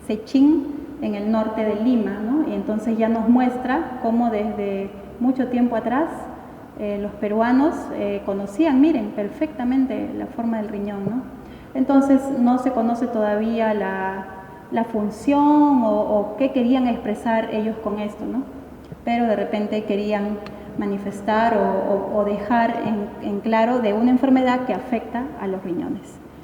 Sechín, en el norte de Lima, ¿no? Y entonces ya nos muestra cómo desde mucho tiempo atrás los peruanos conocían, miren, perfectamente la forma del riñón, ¿no? Entonces no se conoce todavía la función o qué querían expresar ellos con esto, ¿no? Pero de repente querían manifestar o dejar en claro de una enfermedad que afecta a los riñones.